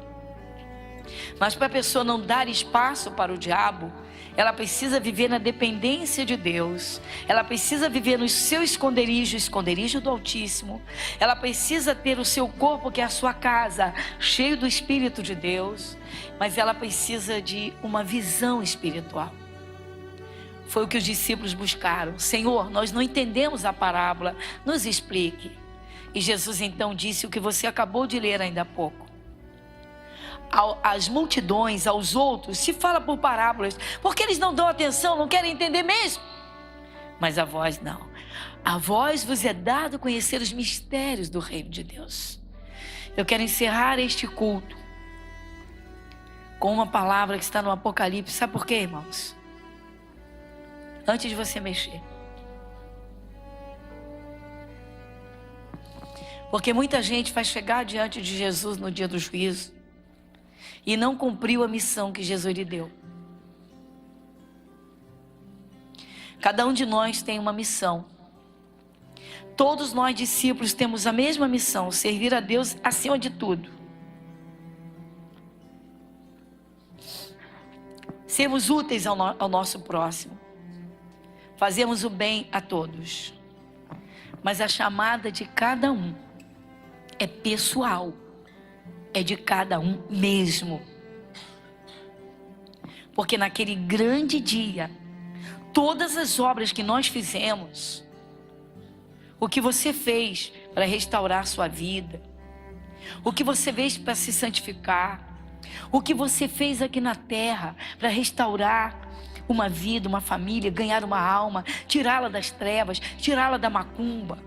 Mas para a pessoa não dar espaço para o diabo, ela precisa viver na dependência de Deus. Ela precisa viver no seu esconderijo, o esconderijo do Altíssimo. Ela precisa ter o seu corpo, que é a sua casa, cheio do Espírito de Deus. Mas ela precisa de uma visão espiritual. Foi o que os discípulos buscaram. Senhor, nós não entendemos a parábola, nos explique. E Jesus então disse o que você acabou de ler ainda há pouco. Às multidões, aos outros, se fala por parábolas, porque eles não dão atenção, não querem entender mesmo. Mas a vós não. A vós vos é dado conhecer os mistérios do reino de Deus. Eu quero encerrar este culto com uma palavra que está no Apocalipse. Sabe por quê, irmãos? Antes de você mexer. Porque muita gente vai chegar diante de Jesus no dia do juízo e não cumpriu a missão que Jesus lhe deu. Cada um de nós tem uma missão. Todos nós discípulos temos a mesma missão: servir a Deus acima de tudo. Sermos úteis ao nosso próximo. Fazemos o bem a todos. Mas a chamada de cada um é pessoal. É de cada um mesmo. Porque naquele grande dia, todas as obras que nós fizemos, o que você fez para restaurar sua vida, o que você fez para se santificar, o que você fez aqui na terra para restaurar uma vida, uma família, ganhar uma alma, tirá-la das trevas, tirá-la da macumba,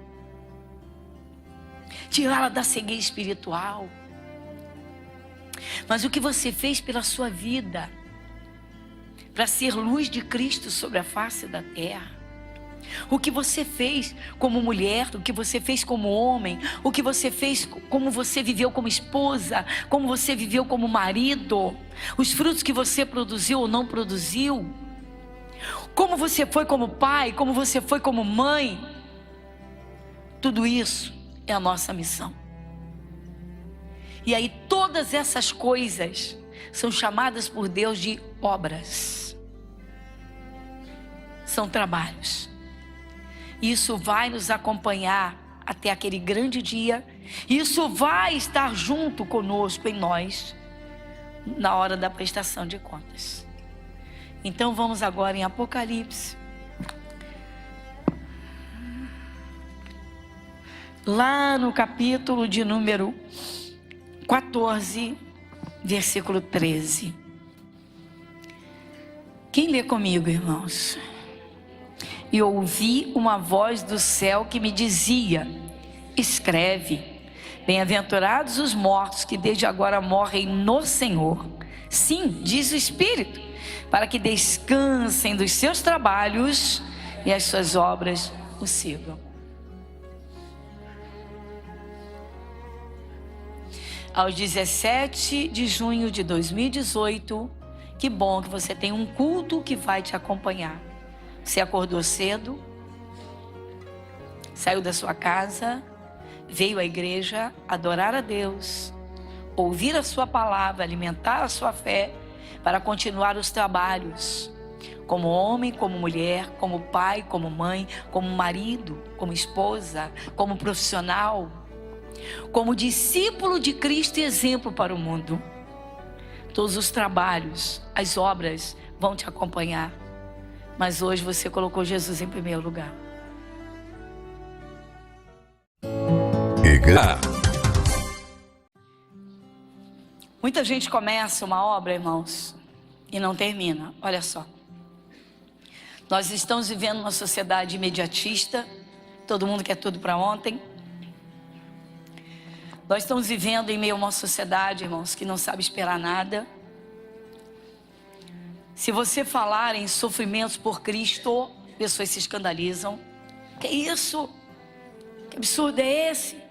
tirá-la da cegueira espiritual. Mas o que você fez pela sua vida, para ser luz de Cristo sobre a face da terra, o que você fez como mulher, o que você fez como homem, o que você fez, como você viveu como esposa, como você viveu como marido, os frutos que você produziu ou não produziu, como você foi como pai, como você foi como mãe, tudo isso é a nossa missão. E aí todas essas coisas são chamadas por Deus de obras. São trabalhos. Isso vai nos acompanhar até aquele grande dia. Isso vai estar junto conosco, em nós, na hora da prestação de contas. Então vamos agora em Apocalipse. Lá no capítulo de número 14, versículo 13. Quem lê comigo, irmãos? E ouvi uma voz do céu que me dizia: escreve, bem-aventurados os mortos que desde agora morrem no Senhor. Sim, diz o Espírito, para que descansem dos seus trabalhos e as suas obras o sigam. Aos 17 de junho de 2018, que bom que você tem um culto que vai te acompanhar. Você acordou cedo, saiu da sua casa, veio à igreja adorar a Deus, ouvir a sua palavra, alimentar a sua fé, para continuar os trabalhos, como homem, como mulher, como pai, como mãe, como marido, como esposa, como profissional, como discípulo de Cristo e exemplo para o mundo. Todos os trabalhos, as obras vão te acompanhar. Mas hoje você colocou Jesus em primeiro lugar. Muita gente começa uma obra, irmãos, e não termina. Olha só. Nós estamos vivendo uma sociedade imediatista. Todo mundo quer tudo para ontem. Nós estamos vivendo em meio a uma sociedade, irmãos, que não sabe esperar nada. Se você falar em sofrimentos por Cristo, pessoas se escandalizam. Que isso? Que absurdo é esse?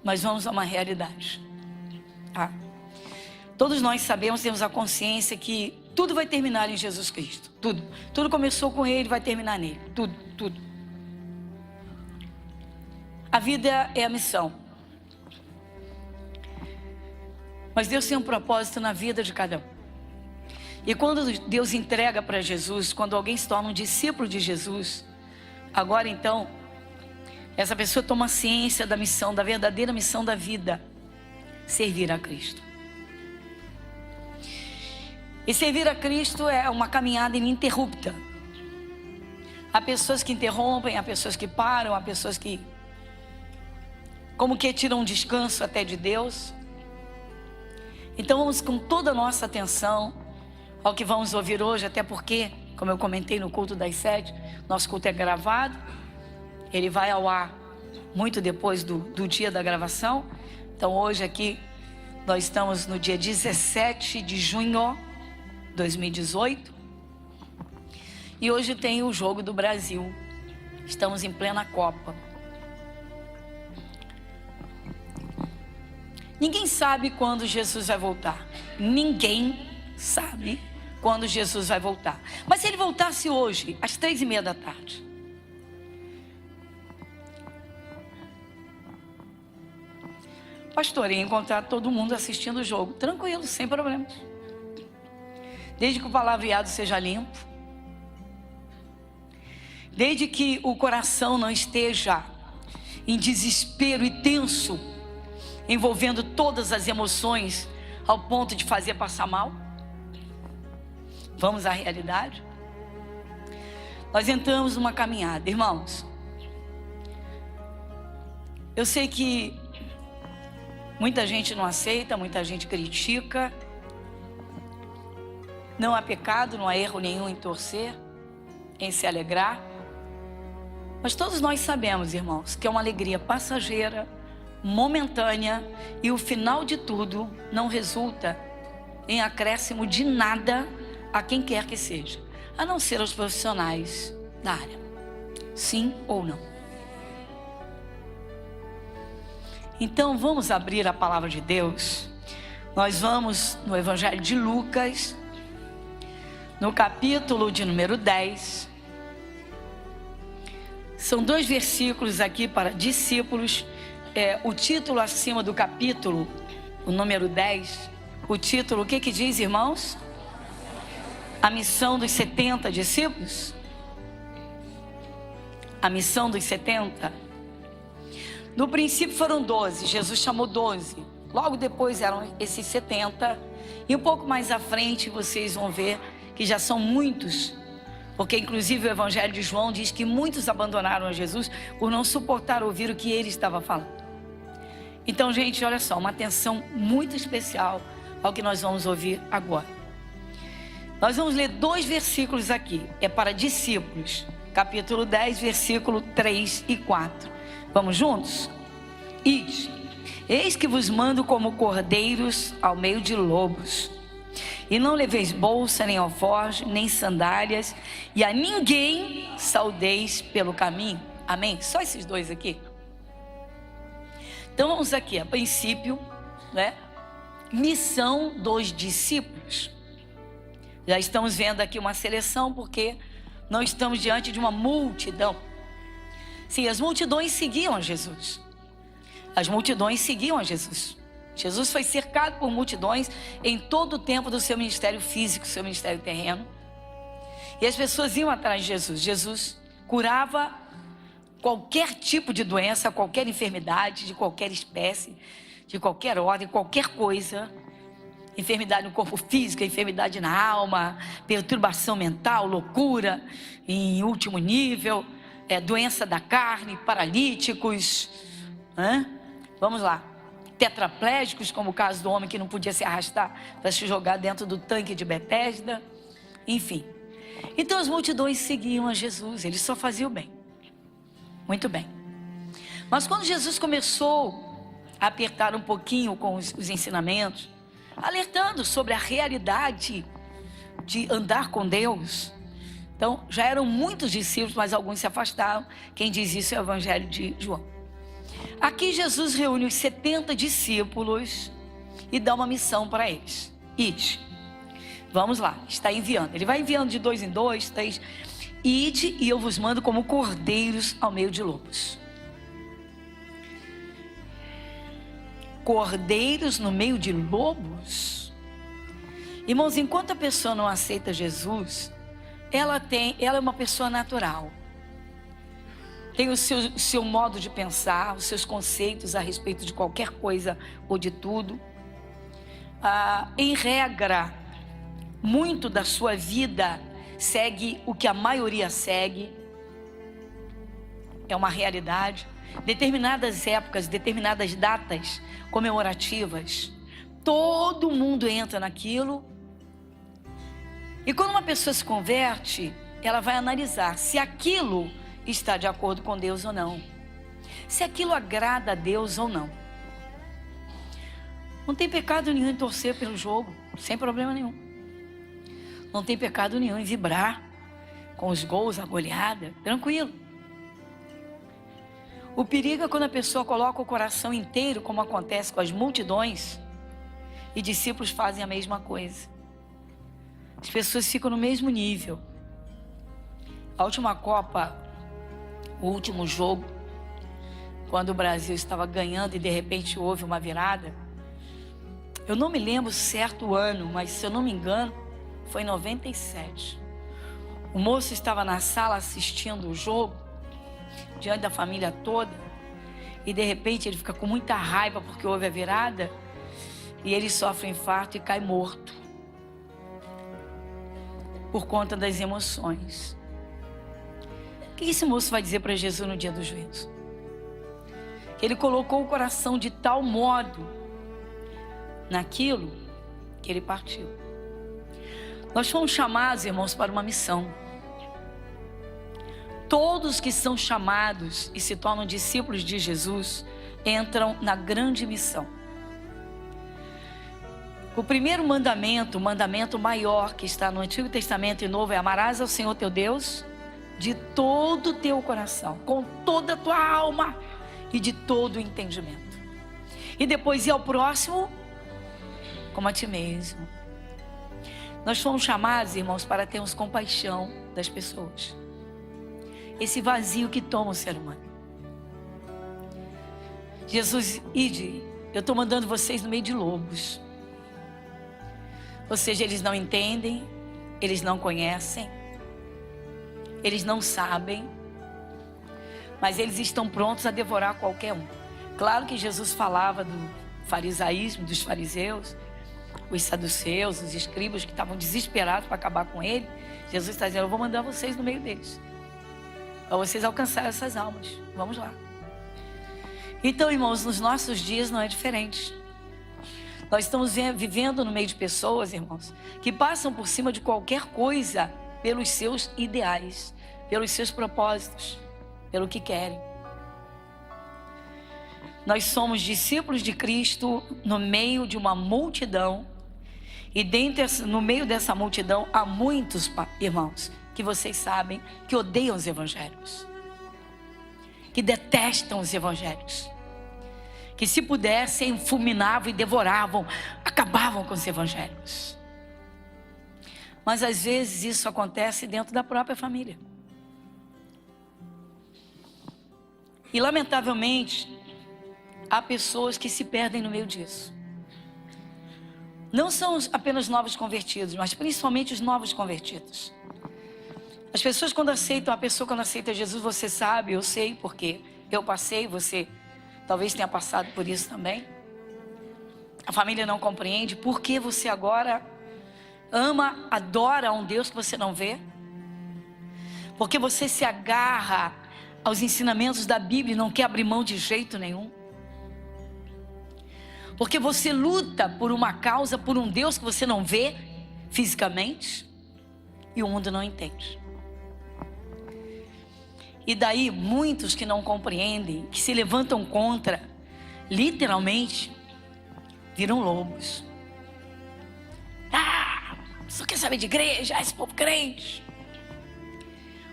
Mas vamos a uma realidade. Tá? Todos nós sabemos, temos a consciência que tudo vai terminar em Jesus Cristo. Tudo. Tudo começou com Ele, vai terminar nele. Tudo. A vida é a missão. Mas Deus tem um propósito na vida de cada um. E quando Deus entrega para Jesus, quando alguém se torna um discípulo de Jesus, agora então, essa pessoa toma ciência da missão, da verdadeira missão da vida: servir a Cristo. E servir a Cristo é uma caminhada ininterrupta. Há pessoas que interrompem, há pessoas que param, há pessoas que como que tiram um descanso até de Deus. Então vamos com toda a nossa atenção ao que vamos ouvir hoje, até porque, como eu comentei no culto das 7, nosso culto é gravado, ele vai ao ar muito depois do dia da gravação. Então hoje aqui, nós estamos no dia 17 de junho de 2018, e hoje tem o jogo do Brasil, estamos em plena Copa. Ninguém sabe quando Jesus vai voltar. Ninguém sabe quando Jesus vai voltar. Mas se ele voltasse hoje, às 3:30 da tarde, pastor, ia encontrar todo mundo assistindo o jogo, tranquilo, sem problemas. Desde que o palavreado seja limpo, desde que o coração não esteja em desespero e tenso, envolvendo todas as emoções ao ponto de fazer passar mal. Vamos à realidade. Nós entramos numa caminhada, irmãos. Eu sei que muita gente não aceita, muita gente critica. Não há pecado, não há erro nenhum em torcer, em se alegrar. Mas todos nós sabemos, irmãos, que é uma alegria passageira, momentânea, e o final de tudo não resulta em acréscimo de nada a quem quer que seja, a não ser aos profissionais da área. Sim ou não? Então vamos abrir a palavra de Deus. Nós vamos no Evangelho de Lucas, no capítulo de número 10. São 2 versículos aqui para discípulos. O título acima do capítulo, o número 10, o título, o que diz, irmãos? A missão dos 70 discípulos? A missão dos 70? No princípio foram 12, Jesus chamou 12. Logo depois eram esses 70. E um pouco mais à frente vocês vão ver que já são muitos. Porque inclusive o Evangelho de João diz que muitos abandonaram a Jesus por não suportar ouvir o que ele estava falando. Então, gente, olha só, uma atenção muito especial ao que nós vamos ouvir agora. Nós vamos ler 2 versículos aqui, é para discípulos, capítulo 10, versículo 3 e 4. Vamos juntos? Ide, eis que vos mando como cordeiros ao meio de lobos. E não leveis bolsa, nem alforje, nem sandálias, e a ninguém saudeis pelo caminho. Amém? Só esses 2 aqui. Então vamos aqui, a princípio, né? Missão dos discípulos. Já estamos vendo aqui uma seleção, porque não estamos diante de uma multidão. Sim, as multidões seguiam a Jesus. As multidões seguiam a Jesus. Jesus foi cercado por multidões em todo o tempo do seu ministério físico, seu ministério terreno. E as pessoas iam atrás de Jesus. Jesus curava qualquer tipo de doença, qualquer enfermidade, de qualquer espécie, de qualquer ordem, qualquer coisa. Enfermidade no corpo físico, enfermidade na alma, perturbação mental, loucura em último nível, doença da carne, paralíticos, vamos lá, tetraplégicos, como o caso do homem que não podia se arrastar para se jogar dentro do tanque de Betesda, enfim. Então as multidões seguiam a Jesus, ele só fazia o bem. Muito bem. Mas quando Jesus começou a apertar um pouquinho com os ensinamentos, alertando sobre a realidade de andar com Deus, então já eram muitos discípulos, mas alguns se afastaram. Quem diz isso é o Evangelho de João. Aqui Jesus reúne os 70 discípulos e dá uma missão para eles. Ide. Vamos lá, está enviando. Ele vai enviando de 2 em 2, 3. Ide e eu vos mando como cordeiros ao meio de lobos. Cordeiros no meio de lobos? Irmãos, enquanto a pessoa não aceita Jesus, ela é uma pessoa natural. Tem o seu modo de pensar, os seus conceitos a respeito de qualquer coisa ou de tudo. Em regra, muito da sua vida segue o que a maioria segue. É uma realidade. Determinadas épocas, determinadas datas comemorativas, todo mundo entra naquilo. E quando uma pessoa se converte, ela vai analisar se aquilo está de acordo com Deus ou não, se aquilo agrada a Deus ou não. Não tem pecado nenhum em torcer pelo jogo, sem problema nenhum. Não tem pecado nenhum em vibrar com os gols, a goleada, tranquilo. O perigo é quando a pessoa coloca o coração inteiro, como acontece com as multidões, e discípulos fazem a mesma coisa. As pessoas ficam no mesmo nível. A última Copa, o último jogo, quando o Brasil estava ganhando e de repente houve uma virada, eu não me lembro certo o ano, mas se eu não me engano, foi em 97. O moço estava na sala assistindo o jogo, diante da família toda, e de repente ele fica com muita raiva porque houve a virada, e ele sofre um infarto e cai morto, por conta das emoções. O que esse moço vai dizer para Jesus no dia do juízo? Que ele colocou o coração de tal modo naquilo que ele partiu. Nós fomos chamados, irmãos, para uma missão. Todos que são chamados e se tornam discípulos de Jesus entram na grande missão. O primeiro mandamento, o mandamento maior que está no Antigo Testamento e Novo, é: amarás ao Senhor teu Deus de todo o teu coração, com toda a tua alma e de todo o entendimento. E depois ir ao próximo como a ti mesmo. Nós fomos chamados, irmãos, para termos compaixão das pessoas. Esse vazio que toma o ser humano. Jesus, ide, eu estou mandando vocês no meio de lobos. Ou seja, eles não entendem, eles não conhecem, eles não sabem, mas eles estão prontos a devorar qualquer um. Claro que Jesus falava do farisaísmo, dos fariseus, os saduceus, os escribas que estavam desesperados para acabar com ele. Jesus está dizendo: eu vou mandar vocês no meio deles, para vocês alcançarem essas almas. Vamos lá. Então, irmãos, nos nossos dias não é diferente. Nós estamos vivendo no meio de pessoas, irmãos, que passam por cima de qualquer coisa pelos seus ideais, pelos seus propósitos, pelo que querem. Nós somos discípulos de Cristo no meio de uma multidão, e no meio dessa multidão há muitos, irmãos, que vocês sabem, que odeiam os evangelhos, que detestam os evangelhos, que se pudessem fulminavam e devoravam, acabavam com os evangelhos. Mas às vezes isso acontece dentro da própria família. E lamentavelmente há pessoas que se perdem no meio disso. Não são apenas novos convertidos, mas principalmente os novos convertidos. As pessoas quando aceitam, a pessoa quando aceita Jesus, você sabe, eu sei porque eu passei, você talvez tenha passado por isso também. A família não compreende por que você agora ama, adora a um Deus que você não vê. Porque você se agarra aos ensinamentos da Bíblia e não quer abrir mão de jeito nenhum. Porque você luta por uma causa, por um Deus que você não vê fisicamente, e o mundo não entende. E daí muitos que não compreendem, que se levantam contra, literalmente viram lobos. Só quer saber de igreja, esse povo crente.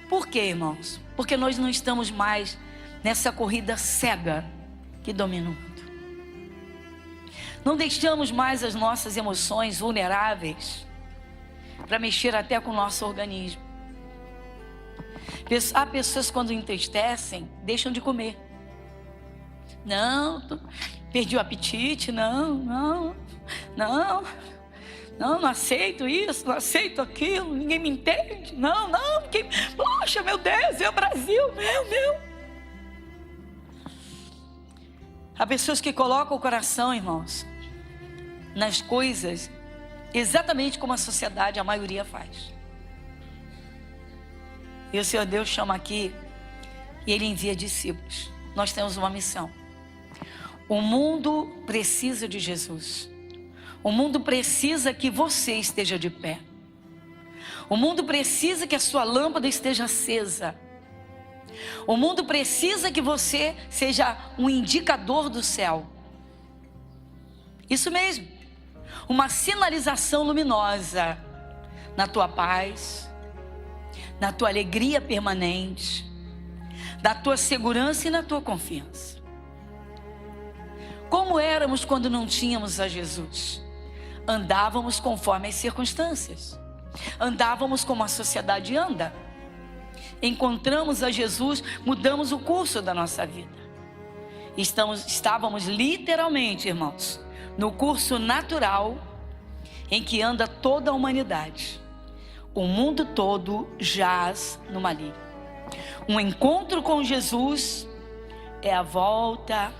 Por quê, irmãos? Porque nós não estamos mais nessa corrida cega que domina o mundo. Não deixamos mais as nossas emoções vulneráveis para mexer até com o nosso organismo. Há pessoas quando entristecem, deixam de comer. Não, perdi o apetite, não aceito isso, não aceito aquilo, ninguém me entende. Porque, poxa, meu Deus, é o Brasil, meu. Há pessoas que colocam o coração, irmãos, nas coisas exatamente como a sociedade, a maioria faz. E o Senhor Deus chama aqui e Ele envia discípulos. Nós temos uma missão. O mundo precisa de Jesus. O mundo precisa que você esteja de pé. O mundo precisa que a sua lâmpada esteja acesa. O mundo precisa que você seja um indicador do céu. Isso mesmo. Uma sinalização luminosa na tua paz, na tua alegria permanente, na tua segurança e na tua confiança. Como éramos quando não tínhamos a Jesus? Andávamos conforme as circunstâncias. Andávamos como a sociedade anda. Encontramos a Jesus, mudamos o curso da nossa vida. Estávamos literalmente, irmãos, no curso natural em que anda toda a humanidade. O mundo todo jaz no maligno. Um encontro com Jesus é a volta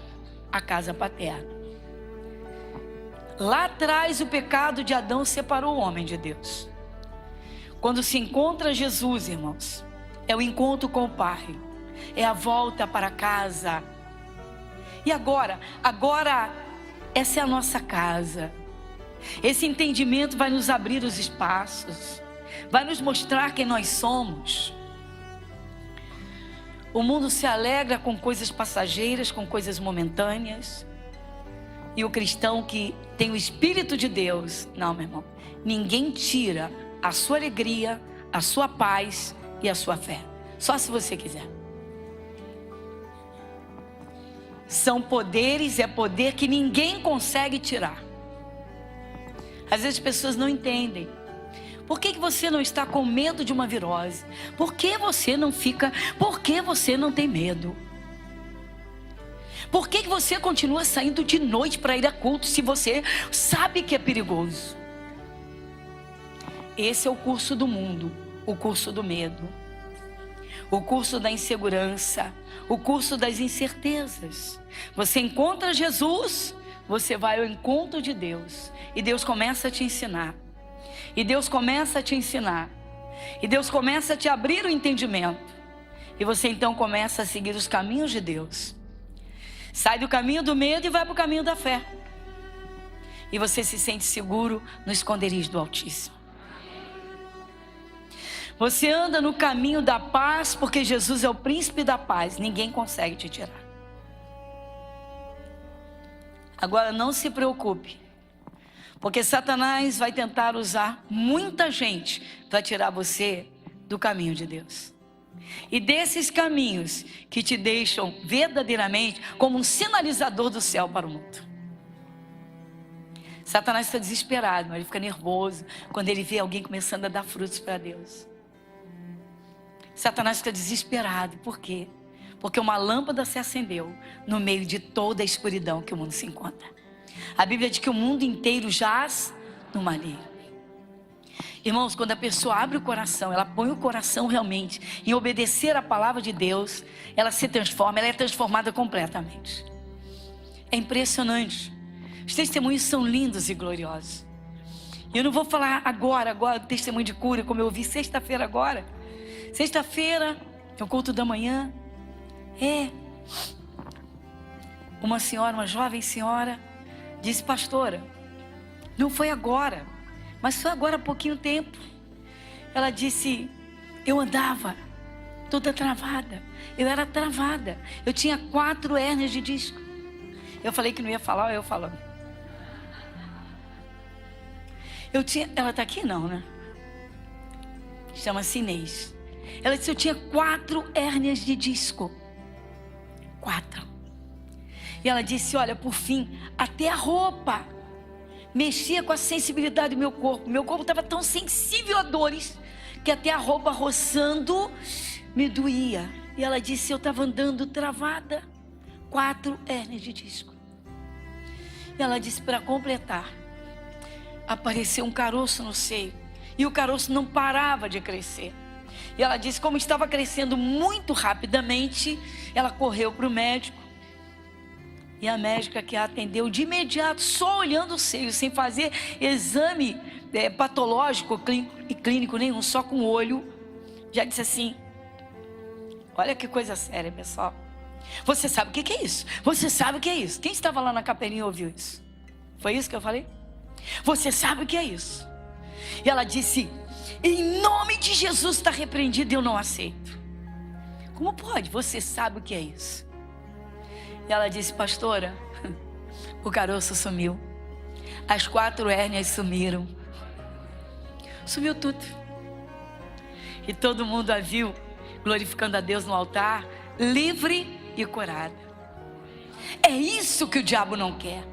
à casa paterna. Lá atrás o pecado de Adão separou o homem de Deus. Quando se encontra Jesus, irmãos, é o encontro com o Pai, é a volta para casa. E agora essa é a nossa casa. Esse entendimento vai nos abrir os espaços, vai nos mostrar quem nós somos. O mundo se alegra com coisas passageiras, com coisas momentâneas. E o cristão que tem o Espírito de Deus, não, meu irmão, ninguém tira a sua alegria, a sua paz e a sua fé. Só se você quiser. São poderes, é poder que ninguém consegue tirar. Às vezes as pessoas não entendem. Por que você não está com medo de uma virose? Por que você não fica? Por que você não tem medo? Por que você continua saindo de noite para ir a culto se você sabe que é perigoso? Esse é o curso do mundo, o curso do medo, o curso da insegurança, o curso das incertezas. Você encontra Jesus, você vai ao encontro de Deus e Deus começa a te ensinar. E Deus começa a te ensinar. E Deus começa a te abrir o entendimento. E você então começa a seguir os caminhos de Deus. Sai do caminho do medo e vai para o caminho da fé. E você se sente seguro no esconderijo do Altíssimo. Você anda no caminho da paz porque Jesus é o príncipe da paz. Ninguém consegue te tirar. Agora não se preocupe. Porque Satanás vai tentar usar muita gente para tirar você do caminho de Deus. E desses caminhos que te deixam verdadeiramente como um sinalizador do céu para o mundo. Satanás está desesperado, ele fica nervoso quando ele vê alguém começando a dar frutos para Deus. Satanás fica desesperado, por quê? Porque uma lâmpada se acendeu no meio de toda a escuridão que o mundo se encontra. A Bíblia diz que o mundo inteiro jaz no maligno. Irmãos, quando a pessoa abre o coração, ela põe o coração realmente em obedecer a palavra de Deus, ela se transforma, ela é transformada completamente. É impressionante. Os testemunhos são lindos e gloriosos. E eu não vou falar agora do testemunho de cura, como eu ouvi sexta-feira agora. Sexta-feira, é o culto da manhã. Uma senhora, uma jovem senhora, Disse: pastora, não foi agora, mas foi agora há pouquinho tempo. Ela disse: eu andava toda travada, eu era travada, eu tinha 4 hérnias de disco. Eu falei que não ia falar, eu falando. Ela está aqui não, né? Chama-se Inês. Ela disse: eu tinha 4 hérnias de disco. 4. E ela disse: olha, por fim, até a roupa mexia com a sensibilidade do meu corpo. Meu corpo estava tão sensível a dores que até a roupa roçando me doía. E ela disse: eu estava andando travada. 4 hérnias de disco. E ela disse: para completar, apareceu um caroço no seio. E o caroço não parava de crescer. E ela disse: como estava crescendo muito rapidamente, ela correu para o médico. E a médica que a atendeu de imediato, só olhando o seio, sem fazer exame patológico e clínico nenhum, só com o olho, já disse assim: olha que coisa séria, pessoal. Você sabe o que é isso? Você sabe o que é isso? Quem estava lá na capelinha ouviu isso? Foi isso que eu falei? Você sabe o que é isso? E ela disse: em nome de Jesus está repreendido e eu não aceito. Como pode? Você sabe o que é isso? E ela disse: pastora, o caroço sumiu, as 4 hérnias sumiram, sumiu tudo. E todo mundo a viu glorificando a Deus no altar, livre e curada. É isso que o diabo não quer.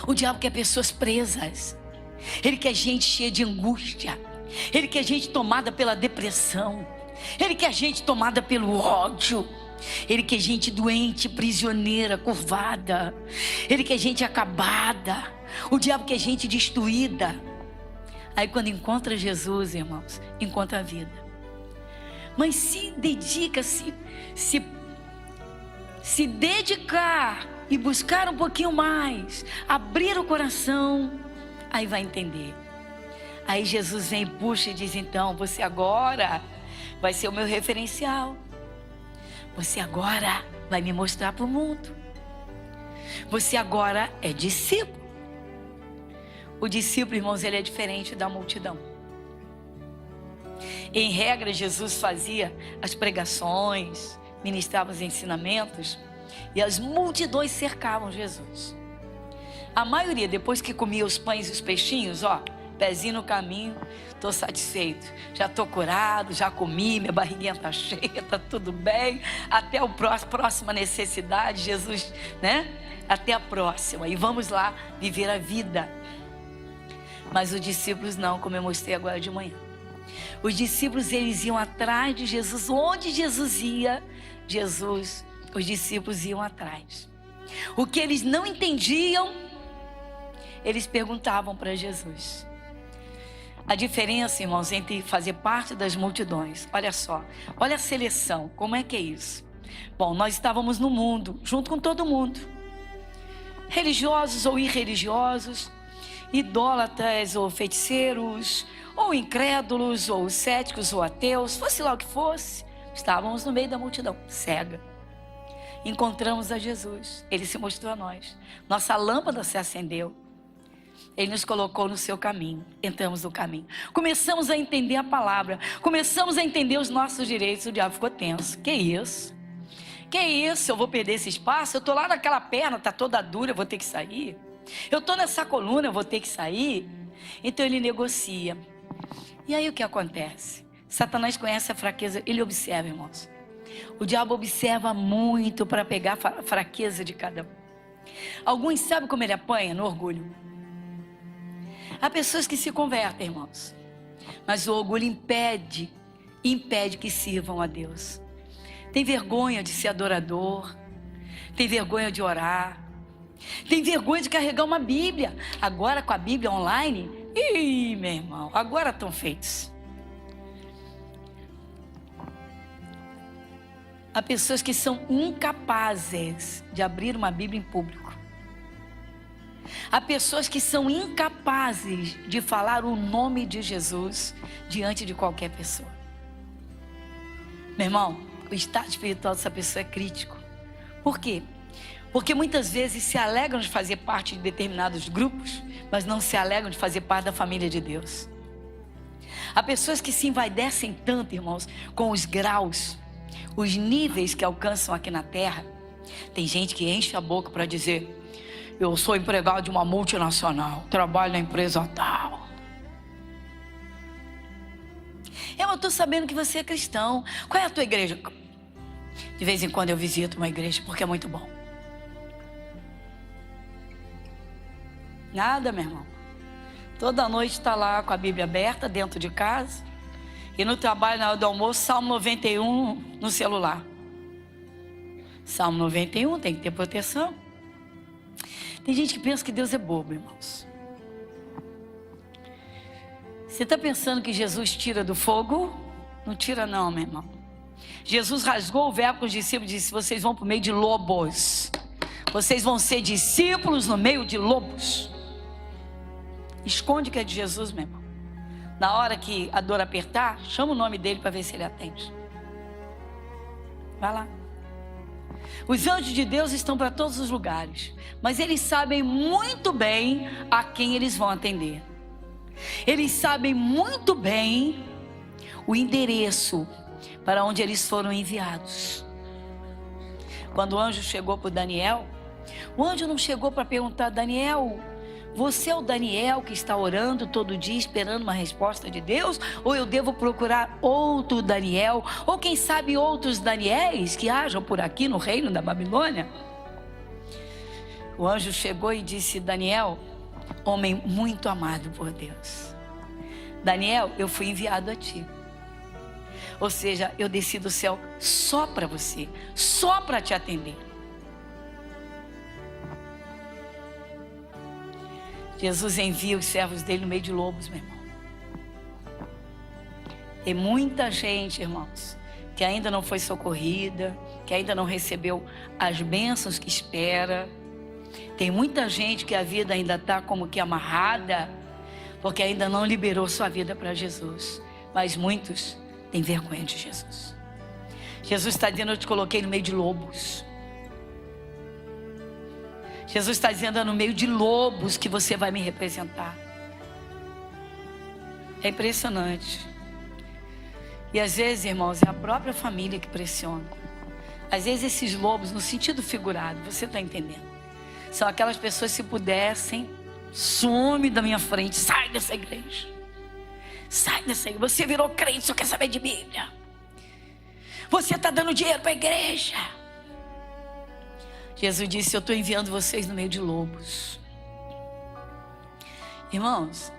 O diabo quer pessoas presas. Ele quer gente cheia de angústia. Ele quer gente tomada pela depressão. Ele quer gente tomada pelo ódio. Ele quer gente doente, prisioneira, curvada. Ele quer gente acabada. O diabo quer gente destruída. Aí quando encontra Jesus, irmãos, encontra a vida. Mas se dedica, se dedicar e buscar um pouquinho mais, abrir o coração, aí vai entender. Aí Jesus vem e puxa e diz: então, você agora vai ser o meu referencial. Você agora vai me mostrar para o mundo. Você agora é discípulo. O discípulo, irmãos, ele é diferente da multidão. Em regra, Jesus fazia as pregações, ministrava os ensinamentos e as multidões cercavam Jesus. A maioria, depois que comia os pães e os peixinhos, pezinho no caminho, estou satisfeito, já estou curado, já comi, minha barriguinha está cheia, está tudo bem, até a próxima necessidade, Jesus, né? Até a próxima, e vamos lá viver a vida. Mas os discípulos não, como eu mostrei agora de manhã. Os discípulos, eles iam atrás de Jesus. Onde Jesus ia, os discípulos iam atrás. O que eles não entendiam, eles perguntavam para Jesus. A diferença, irmãos, entre fazer parte das multidões, olha só, olha a seleção, como é que é isso? Bom, nós estávamos no mundo, junto com todo mundo, religiosos ou irreligiosos, idólatras ou feiticeiros, ou incrédulos, ou céticos, ou ateus, fosse lá o que fosse, estávamos no meio da multidão, cega. Encontramos a Jesus, Ele se mostrou a nós, nossa lâmpada se acendeu, Ele nos colocou no seu caminho, entramos no caminho, começamos a entender a palavra, começamos a entender os nossos direitos. O diabo ficou tenso. Que isso? Que isso? Eu vou perder esse espaço? Eu estou lá naquela perna, está toda dura, eu vou ter que sair? Eu estou nessa coluna, eu vou ter que sair? Então ele negocia. E aí o que acontece? Satanás conhece a fraqueza, ele observa, irmãos. O diabo observa muito para pegar a fraqueza de cada um. Alguns sabem como ele apanha? No orgulho. Há pessoas que se convertem, irmãos, mas o orgulho impede que sirvam a Deus. Tem vergonha de ser adorador, tem vergonha de orar, tem vergonha de carregar uma Bíblia. Agora com a Bíblia online, meu irmão, agora estão feitos. Há pessoas que são incapazes de abrir uma Bíblia em público. Há pessoas que são incapazes de falar o nome de Jesus diante de qualquer pessoa. Meu irmão, o estado espiritual dessa pessoa é crítico. Por quê? Porque muitas vezes se alegram de fazer parte de determinados grupos, mas não se alegram de fazer parte da família de Deus. Há pessoas que se envaidecem tanto, irmãos, com os graus, os níveis que alcançam aqui na terra. Tem gente que enche a boca para dizer: eu sou empregado de uma multinacional, trabalho na empresa tal. Eu estou sabendo que você é cristão. Qual é a tua igreja? De vez em quando eu visito uma igreja porque é muito bom. Nada, meu irmão. Toda noite está lá com a Bíblia aberta dentro de casa. E no trabalho, na hora do almoço, Salmo 91 no celular. Salmo 91 tem que ter proteção. Tem gente que pensa que Deus é bobo, irmãos. Você está pensando que Jesus tira do fogo? Não tira não, meu irmão. Jesus rasgou o verbo com os discípulos e disse: vocês vão para o meio de lobos. Vocês vão ser discípulos no meio de lobos. Esconde que é de Jesus, meu irmão. Na hora que a dor apertar, chama o nome dele para ver se ele atende. Vai lá. Os anjos de Deus estão para todos os lugares, mas eles sabem muito bem a quem eles vão atender. Eles sabem muito bem o endereço para onde eles foram enviados. Quando o anjo chegou para Daniel, o anjo não chegou para perguntar: Daniel, você é o Daniel que está orando todo dia esperando uma resposta de Deus? Ou eu devo procurar outro Daniel? Ou quem sabe outros Daniéis que hajam por aqui no reino da Babilônia? O anjo chegou e disse: Daniel, homem muito amado por Deus. Daniel, eu fui enviado a ti. Ou seja, eu desci do céu só para você, só para te atender. Jesus envia os servos dele no meio de lobos, meu irmão. Tem muita gente, irmãos, que ainda não foi socorrida, que ainda não recebeu as bênçãos que espera. Tem muita gente que a vida ainda está como que amarrada, porque ainda não liberou sua vida para Jesus. Mas muitos têm vergonha de Jesus. Jesus está dizendo: eu te coloquei no meio de lobos. Jesus está dizendo: é no meio de lobos que você vai me representar. É impressionante. E às vezes, irmãos, é a própria família que pressiona. Às vezes esses lobos, no sentido figurado, você está entendendo, são aquelas pessoas, se pudessem, some da minha frente, sai dessa igreja. Sai dessa igreja. Você virou crente, só quer saber de Bíblia. Você está dando dinheiro para a igreja. Jesus disse: eu estou enviando vocês no meio de lobos. Irmãos,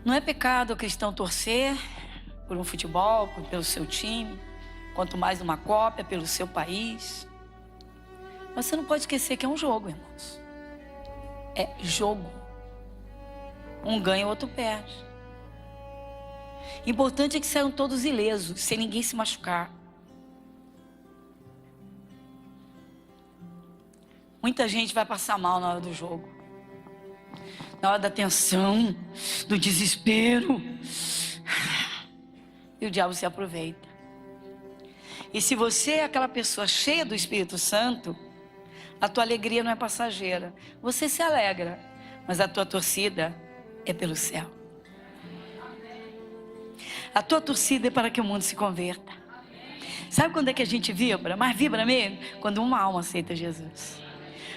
não é pecado o cristão torcer por um futebol, pelo seu time, quanto mais numa Copa, pelo seu país. Mas você não pode esquecer que é um jogo, irmãos. É jogo. Um ganha, o outro perde. Importante é que saiam todos ilesos, sem ninguém se machucar. Muita gente vai passar mal na hora do jogo, na hora da tensão, do desespero, e o diabo se aproveita. E se você é aquela pessoa cheia do Espírito Santo, a tua alegria não é passageira. Você se alegra, mas a tua torcida é pelo céu. A tua torcida é para que o mundo se converta. Sabe quando é que a gente vibra? Mas vibra mesmo? Quando uma alma aceita Jesus.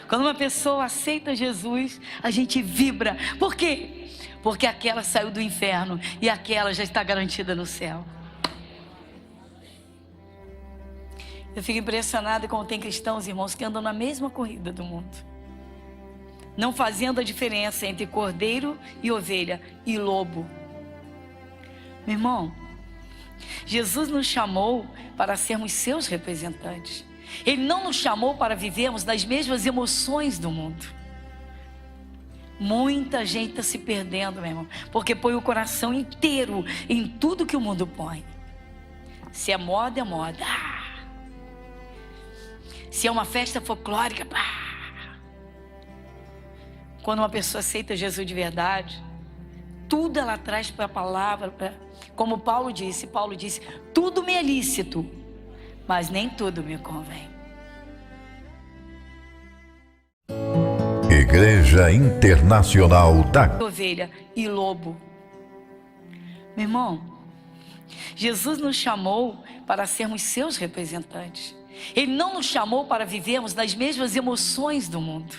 Quando uma pessoa aceita Jesus, a gente vibra. Por quê? Porque aquela saiu do inferno e aquela já está garantida no céu. Eu fico impressionada como tem cristãos, irmãos, que andam na mesma corrida do mundo, não fazendo a diferença entre cordeiro e ovelha e lobo. Meu irmão, Jesus nos chamou para sermos seus representantes. Ele não nos chamou para vivermos nas mesmas emoções do mundo. Muita gente está se perdendo, meu irmão, porque põe o coração inteiro em tudo que o mundo põe. Se é moda, é moda. Se é uma festa folclórica, quando uma pessoa aceita Jesus de verdade, tudo ela traz para a palavra, como Paulo disse, tudo me é lícito, mas nem tudo me convém. Igreja Internacional da Ovelha e lobo. Meu irmão, Jesus nos chamou para sermos seus representantes. Ele não nos chamou para vivermos nas mesmas emoções do mundo.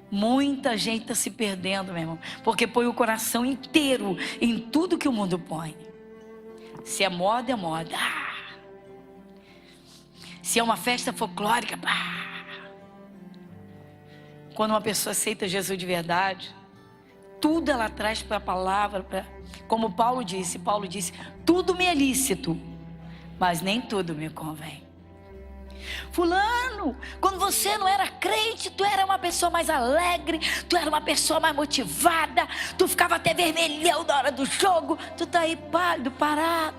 Muita gente está se perdendo, meu irmão, porque põe o coração inteiro em tudo que o mundo põe. Se é moda, é moda. Se é uma festa folclórica, quando uma pessoa aceita Jesus de verdade, tudo ela traz para a palavra, como Paulo disse, tudo me é lícito, mas nem tudo me convém. Fulano, quando você não era crente, tu era uma pessoa mais alegre, tu era uma pessoa mais motivada, tu ficava até vermelhão na hora do jogo, tu tá aí pálido, parado.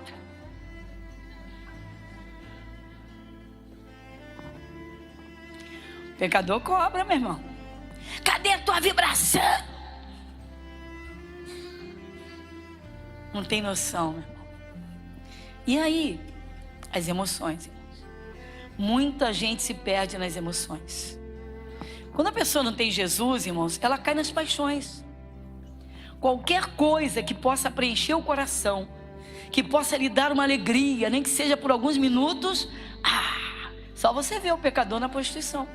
O pecador cobra, meu irmão. Cadê a tua vibração? Não tem noção, meu irmão. E aí, as emoções, irmãos. Muita gente se perde nas emoções. Quando a pessoa não tem Jesus, irmãos, ela cai nas paixões. Qualquer coisa que possa preencher o coração, que possa lhe dar uma alegria, nem que seja por alguns minutos, só você vê o pecador na prostituição.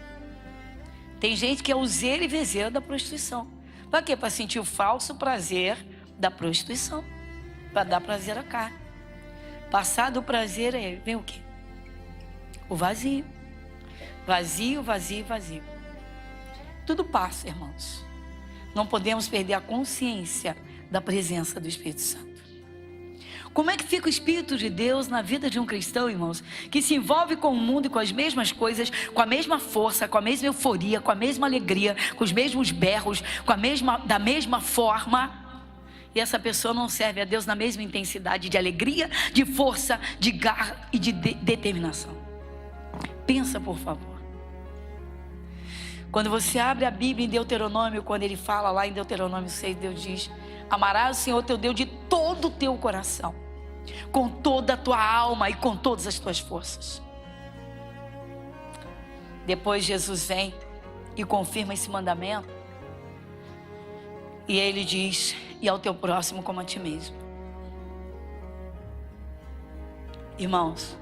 Tem gente que é useira e vezeira da prostituição. Para quê? Para sentir o falso prazer da prostituição. Para dar prazer à carne. Passado o prazer, vem o quê? O vazio. Vazio, vazio, vazio. Tudo passa, irmãos. Não podemos perder a consciência da presença do Espírito Santo. Como é que fica o Espírito de Deus na vida de um cristão, irmãos, que se envolve com o mundo e com as mesmas coisas, com a mesma força, com a mesma euforia, com a mesma alegria, com os mesmos berros, da mesma forma, e essa pessoa não serve a Deus na mesma intensidade de alegria, de força, de garra e de determinação? Pensa, por favor. Quando você abre a Bíblia em Deuteronômio, quando ele fala lá em Deuteronômio 6, Deus diz: amarás o Senhor teu Deus de todo o teu coração, com toda a tua alma e com todas as tuas forças. Depois Jesus vem e confirma esse mandamento, e ele diz: e ao teu próximo como a ti mesmo. Irmãos,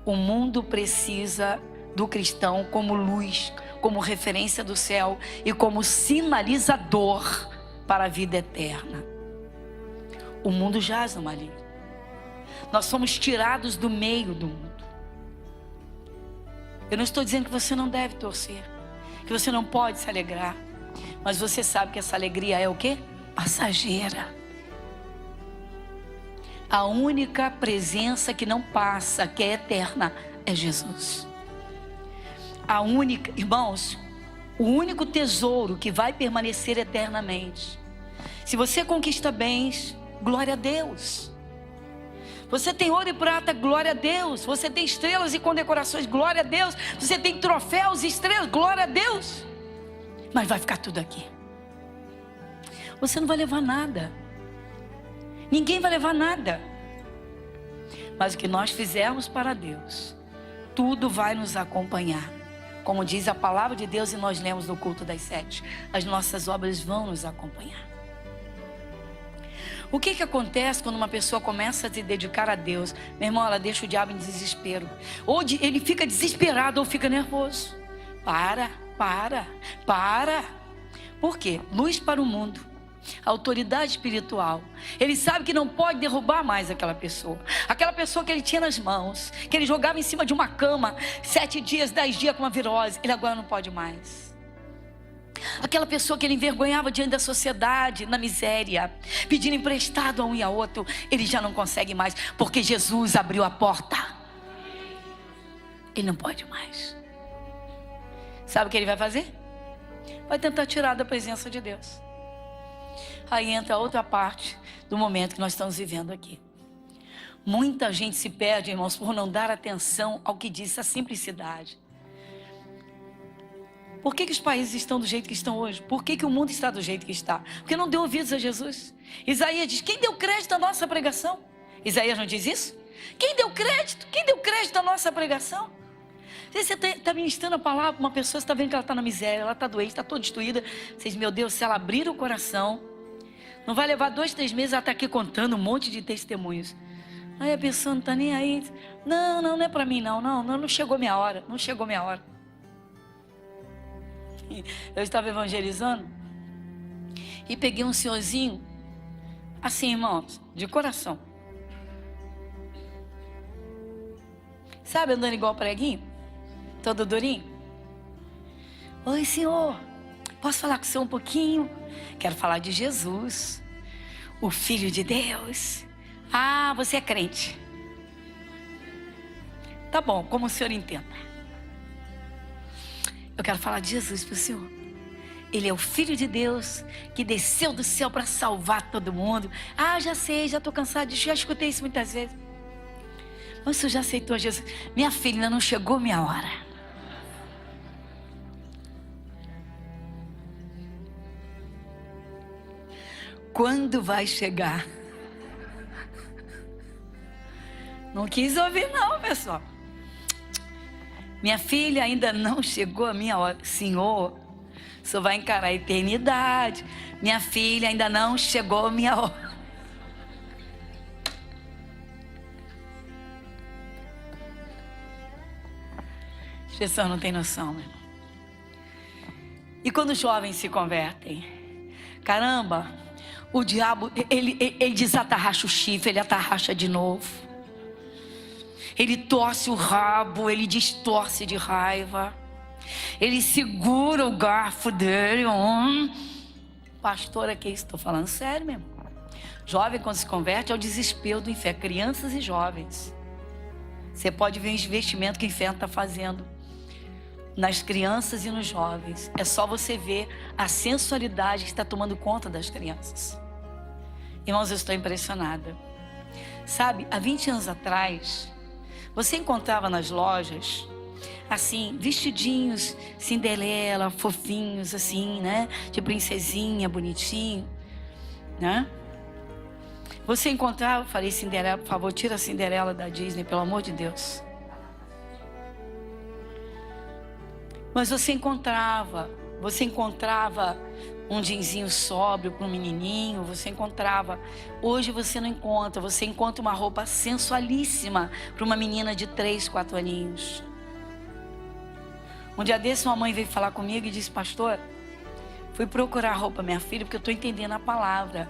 o mundo precisa do cristão como luz, como referência do céu e como sinalizador para a vida eterna. O mundo jaz no maligno. Nós somos tirados do meio do mundo. Eu não estou dizendo que você não deve torcer, que você não pode se alegrar, mas você sabe que essa alegria é o quê? Passageira. A única presença que não passa, que é eterna, é Jesus. Irmãos, o único tesouro que vai permanecer eternamente. Se você conquista bens, glória a Deus. Você tem ouro e prata, glória a Deus. Você tem estrelas e condecorações, glória a Deus. Você tem troféus e estrelas, glória a Deus. Mas vai ficar tudo aqui. Você não vai levar nada. Ninguém vai levar nada. Mas o que nós fizermos para Deus, tudo vai nos acompanhar. Como diz a palavra de Deus, e nós lemos no culto das 7, as nossas obras vão nos acompanhar. O que acontece quando uma pessoa começa a se dedicar a Deus? Meu irmão, ela deixa o diabo em desespero. Ou ele fica desesperado ou fica nervoso. Para. Por quê? Luz para o mundo. Autoridade espiritual. Ele sabe que não pode derrubar mais aquela pessoa. Aquela pessoa que ele tinha nas mãos, que ele jogava em cima de uma cama 7 dias, 10 dias com uma virose, ele agora não pode mais. Aquela pessoa que ele envergonhava diante da sociedade, na miséria, pedindo emprestado a um e a outro, ele já não consegue mais, porque Jesus abriu a porta. Ele não pode mais. Sabe o que ele vai fazer? Vai tentar tirar da presença de Deus. Aí entra outra parte do momento que nós estamos vivendo aqui. Muita gente se perde, irmãos, por não dar atenção ao que diz a simplicidade. Por que os países estão do jeito que estão hoje? Por que o mundo está do jeito que está? Porque não deu ouvidos a Jesus. Isaías diz: quem deu crédito à nossa pregação? Isaías não diz isso? Quem deu crédito? Quem deu crédito à nossa pregação? Às vezes você está ministrando a palavra para uma pessoa, você está vendo que ela está na miséria, ela está doente, está toda destruída. Você diz, meu Deus, se ela abrir o coração, não vai levar 2, 3 meses, ela está aqui contando um monte de testemunhos. Aí a pessoa não está nem aí. Não é para mim não chegou minha hora, não chegou minha hora. Eu estava evangelizando e peguei um senhorzinho, assim, irmãos, de coração. Sabe, andando igual preguinho? Todo durinho. Oi, senhor, posso falar com o senhor um pouquinho? Quero falar de Jesus, o Filho de Deus. Ah, você é crente. Tá bom, como o senhor entenda. Eu quero falar de Jesus para o senhor. Ele é o Filho de Deus que desceu do céu para salvar todo mundo. Ah, já sei, já estou cansado disso, já escutei isso muitas vezes. Mas o senhor já aceitou Jesus? Minha filha, ainda não chegou minha hora. Quando vai chegar? Não quis ouvir não, pessoal. Minha filha, ainda não chegou a minha hora. Senhor, o senhor vai encarar a eternidade. Minha filha, ainda não chegou a minha hora. As pessoas não têm noção, meu irmão. E quando os jovens se convertem, caramba, o diabo, ele desatarracha o chifre, ele atarracha de novo. Ele torce o rabo, ele distorce de raiva. Ele segura o garfo dele. Pastor, aqui estou falando sério mesmo. Jovem, quando se converte, é o desespero do inferno. Crianças e jovens. Você pode ver o investimento que o inferno está fazendo nas crianças e nos jovens. É só você ver a sensualidade que está tomando conta das crianças. Irmãos, eu estou impressionada. Sabe, há 20 anos atrás, você encontrava nas lojas, assim, vestidinhos Cinderela, fofinhos, assim, né? De princesinha, bonitinho, né? Você encontrava, eu falei, Cinderela, por favor, tira a Cinderela da Disney, pelo amor de Deus. Mas você encontrava um jeansinho sóbrio para um menininho, você encontrava. Hoje você não encontra, você encontra uma roupa sensualíssima para uma menina de 3, 4 aninhos. Um dia desse uma mãe veio falar comigo e disse, pastor, fui procurar roupa para minha filha porque eu estou entendendo a palavra.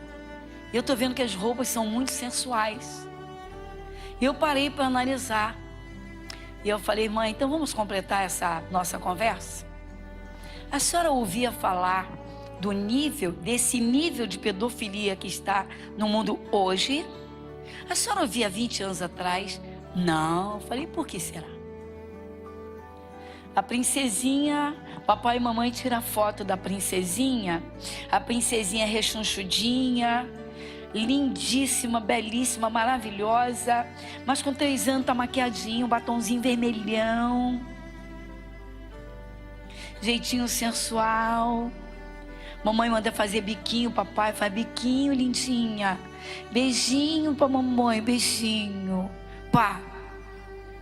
E eu estou vendo que as roupas são muito sensuais. E eu parei para analisar. E eu falei, mãe, então vamos completar essa nossa conversa? A senhora ouvia falar desse nível de pedofilia que está no mundo hoje? A senhora ouvia 20 anos atrás? Não. Eu falei, por que será? A princesinha, papai e mamãe tiram foto da princesinha. A princesinha rechonchudinha, lindíssima, belíssima, maravilhosa. Mas com 3 anos tá maquiadinho, um batonzinho vermelhão. Jeitinho sensual. Mamãe manda fazer biquinho, papai faz biquinho, lindinha. Beijinho pra mamãe, beijinho. Pá.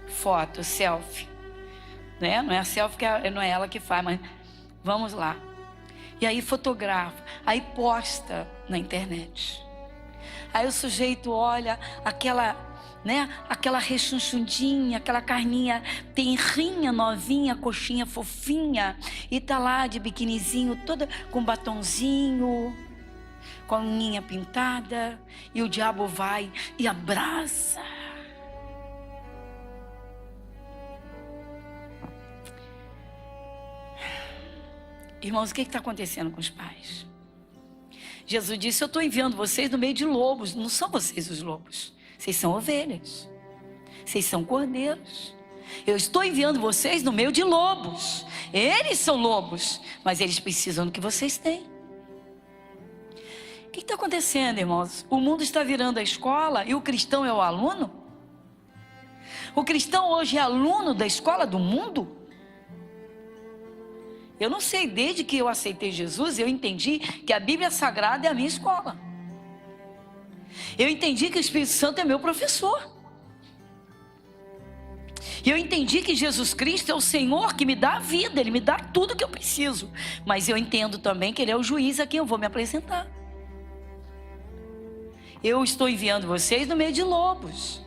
Foto, selfie. Né? Não é a selfie, não é ela que faz, mas vamos lá. E aí fotografa, aí posta na internet. Aí o sujeito olha aquela, né? Aquela rechonchudinha, aquela carninha tenrinha, novinha, coxinha fofinha. E tá lá de biquinizinho, toda com batonzinho, com a unhinha pintada. E o diabo vai e abraça. Irmãos, o que está acontecendo com os pais? Jesus disse, eu estou enviando vocês no meio de lobos. Não são vocês os lobos. Vocês são ovelhas. Vocês são cordeiros. Eu estou enviando vocês no meio de lobos. Eles são lobos, mas eles precisam do que vocês têm. O que está acontecendo, irmãos? O mundo está virando a escola e o cristão é o aluno? O cristão hoje é aluno da escola do mundo? Eu não sei, desde que eu aceitei Jesus, eu entendi que a Bíblia Sagrada é a minha escola. Eu entendi que o Espírito Santo é meu professor. E eu entendi que Jesus Cristo é o Senhor que me dá a vida, Ele me dá tudo que eu preciso. Mas eu entendo também que Ele é o juiz a quem eu vou me apresentar. Eu estou enviando vocês no meio de lobos.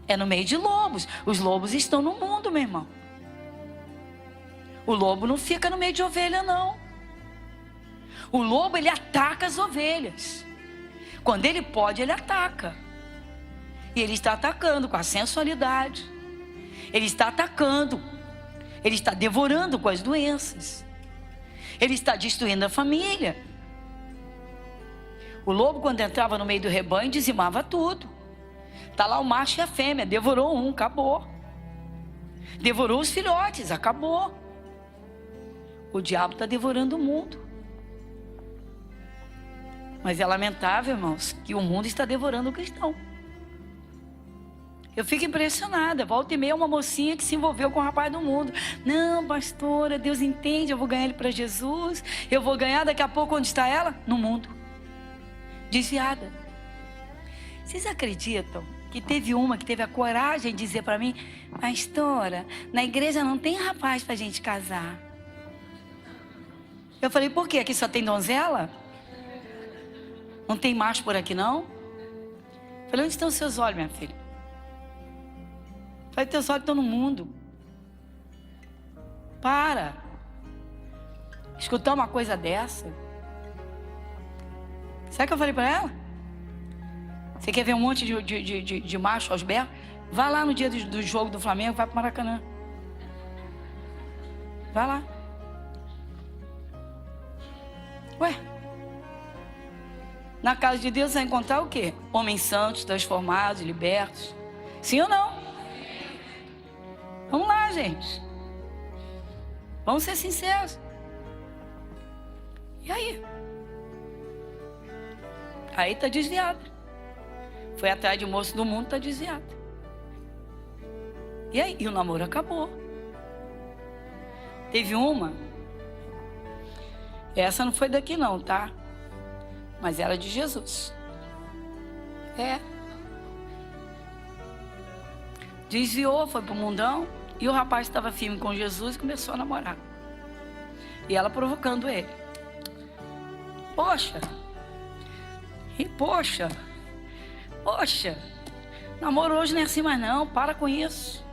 É no meio de lobos. Os lobos estão no mundo, meu irmão. O lobo não fica no meio de ovelha, não. O lobo, ele ataca as ovelhas. Quando ele pode, ele ataca. E ele está atacando com a sensualidade. Ele está atacando. Ele está devorando com as doenças. Ele está destruindo a família. O lobo, quando entrava no meio do rebanho, dizimava tudo. Está lá o macho e a fêmea. Devorou um, acabou. Devorou os filhotes, acabou. O diabo está devorando o mundo. Mas é lamentável, irmãos, que o mundo está devorando o cristão. Eu fico impressionada. Volta e meia uma mocinha que se envolveu com o rapaz do mundo. Não, pastora, Deus entende, eu vou ganhar ele para Jesus. Eu vou ganhar daqui a pouco, onde está ela? No mundo. Desviada. Vocês acreditam que teve uma que teve a coragem de dizer para mim: pastora, na igreja não tem rapaz para a gente casar. Eu falei: por quê? Aqui só tem donzela? Não tem macho por aqui, não? Eu falei: onde estão os seus olhos, minha filha? Eu falei: teus olhos estão no mundo. Para. Escutar uma coisa dessa. Sabe o que eu falei para ela? Você quer ver um monte de macho aos berros? Vai lá no dia do jogo do Flamengo, vai para o Maracanã. Vai lá. Ué? Na casa de Deus vai encontrar o quê? Homens santos, transformados, libertos. Sim ou não? Vamos lá, gente. Vamos ser sinceros. E aí? Aí está desviado. Foi atrás de moço do mundo, está desviado. E aí? E o namoro acabou. Teve uma. Essa não foi daqui não, tá? Mas era de Jesus. É. Desviou, foi pro mundão. E o rapaz estava firme com Jesus e começou a namorar. E ela provocando ele. Poxa. E poxa. Poxa. Namoro hoje não é assim mais não. Para com isso.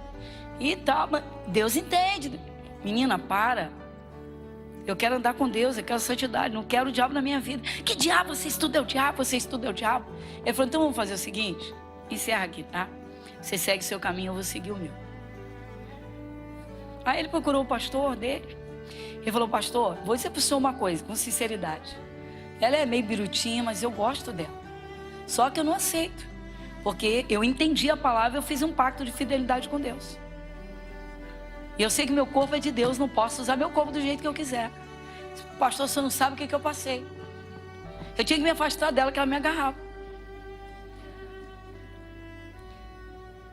E tal. Deus entende. Menina, para. Eu quero andar com Deus, eu quero santidade, não quero o diabo na minha vida. Que diabo? Você estuda o diabo, você estuda o diabo. Ele falou: então vamos fazer o seguinte, encerra aqui, tá? Você segue o seu caminho, eu vou seguir o meu. Aí ele procurou o pastor dele. Ele falou: pastor, vou dizer para o senhor uma coisa, com sinceridade. Ela é meio birutinha, mas eu gosto dela. Só que eu não aceito. Porque eu entendi a palavra, eu fiz um pacto de fidelidade com Deus. E eu sei que meu corpo é de Deus, não posso usar meu corpo do jeito que eu quiser. Pastor, você não sabe o que eu passei. Eu tinha que me afastar dela, que ela me agarrava.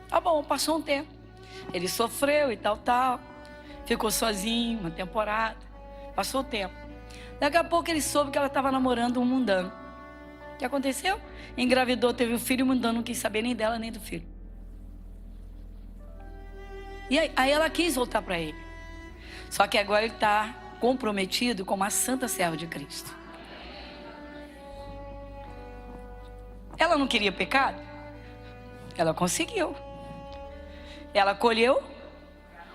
Tá bom, passou um tempo. Ele sofreu e tal. Ficou sozinho uma temporada. Passou o tempo. Daqui a pouco ele soube que ela estava namorando um mundano. O que aconteceu? Engravidou, teve um filho, e o mundano não quis saber nem dela nem do filho. E aí ela quis voltar para ele. Só que agora ele está comprometido com uma santa serva de Cristo. Ela não queria pecado? Ela conseguiu. Ela colheu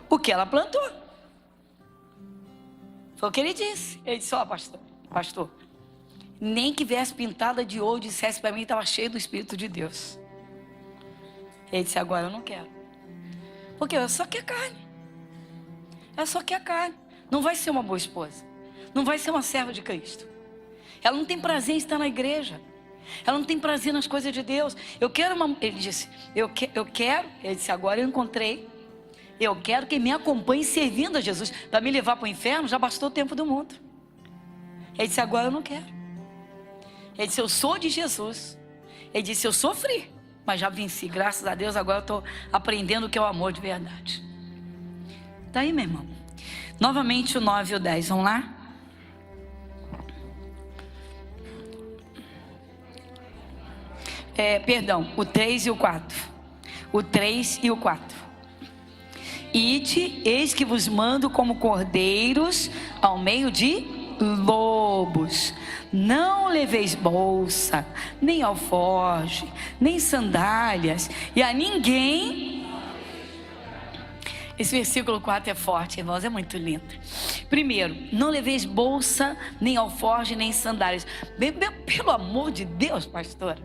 o que ela plantou. Foi o que ele disse. Ele disse: ó, pastor, nem que viesse pintada de ouro, dissesse para mim que estava cheio do Espírito de Deus. Ele disse: agora eu não quero. Porque ela só quer carne. Ela só quer carne. Não vai ser uma boa esposa. Não vai ser uma serva de Cristo. Ela não tem prazer em estar na igreja. Ela não tem prazer nas coisas de Deus. Eu quero uma... Ele disse: eu quero. Ele disse: agora eu encontrei. Eu quero que me acompanhe servindo a Jesus. Para me levar para o inferno, já bastou o tempo do mundo. Ele disse: agora eu não quero. Ele disse: eu sou de Jesus. Ele disse: eu sofri, mas já venci, graças a Deus. Agora eu estou aprendendo o que é o amor de verdade. Tá aí, meu irmão. Novamente o 9 e o 10, vamos lá? Perdão, o 3 e o 4. O 3 e o 4. Ide, eis que vos mando como cordeiros ao meio de lobos. Não leveis bolsa, nem alforje, nem sandálias, e a ninguém... Esse versículo 4 é forte, irmãos, é muito lindo. Primeiro, não leveis bolsa, nem alforje, nem sandálias. Pelo amor de Deus, pastora.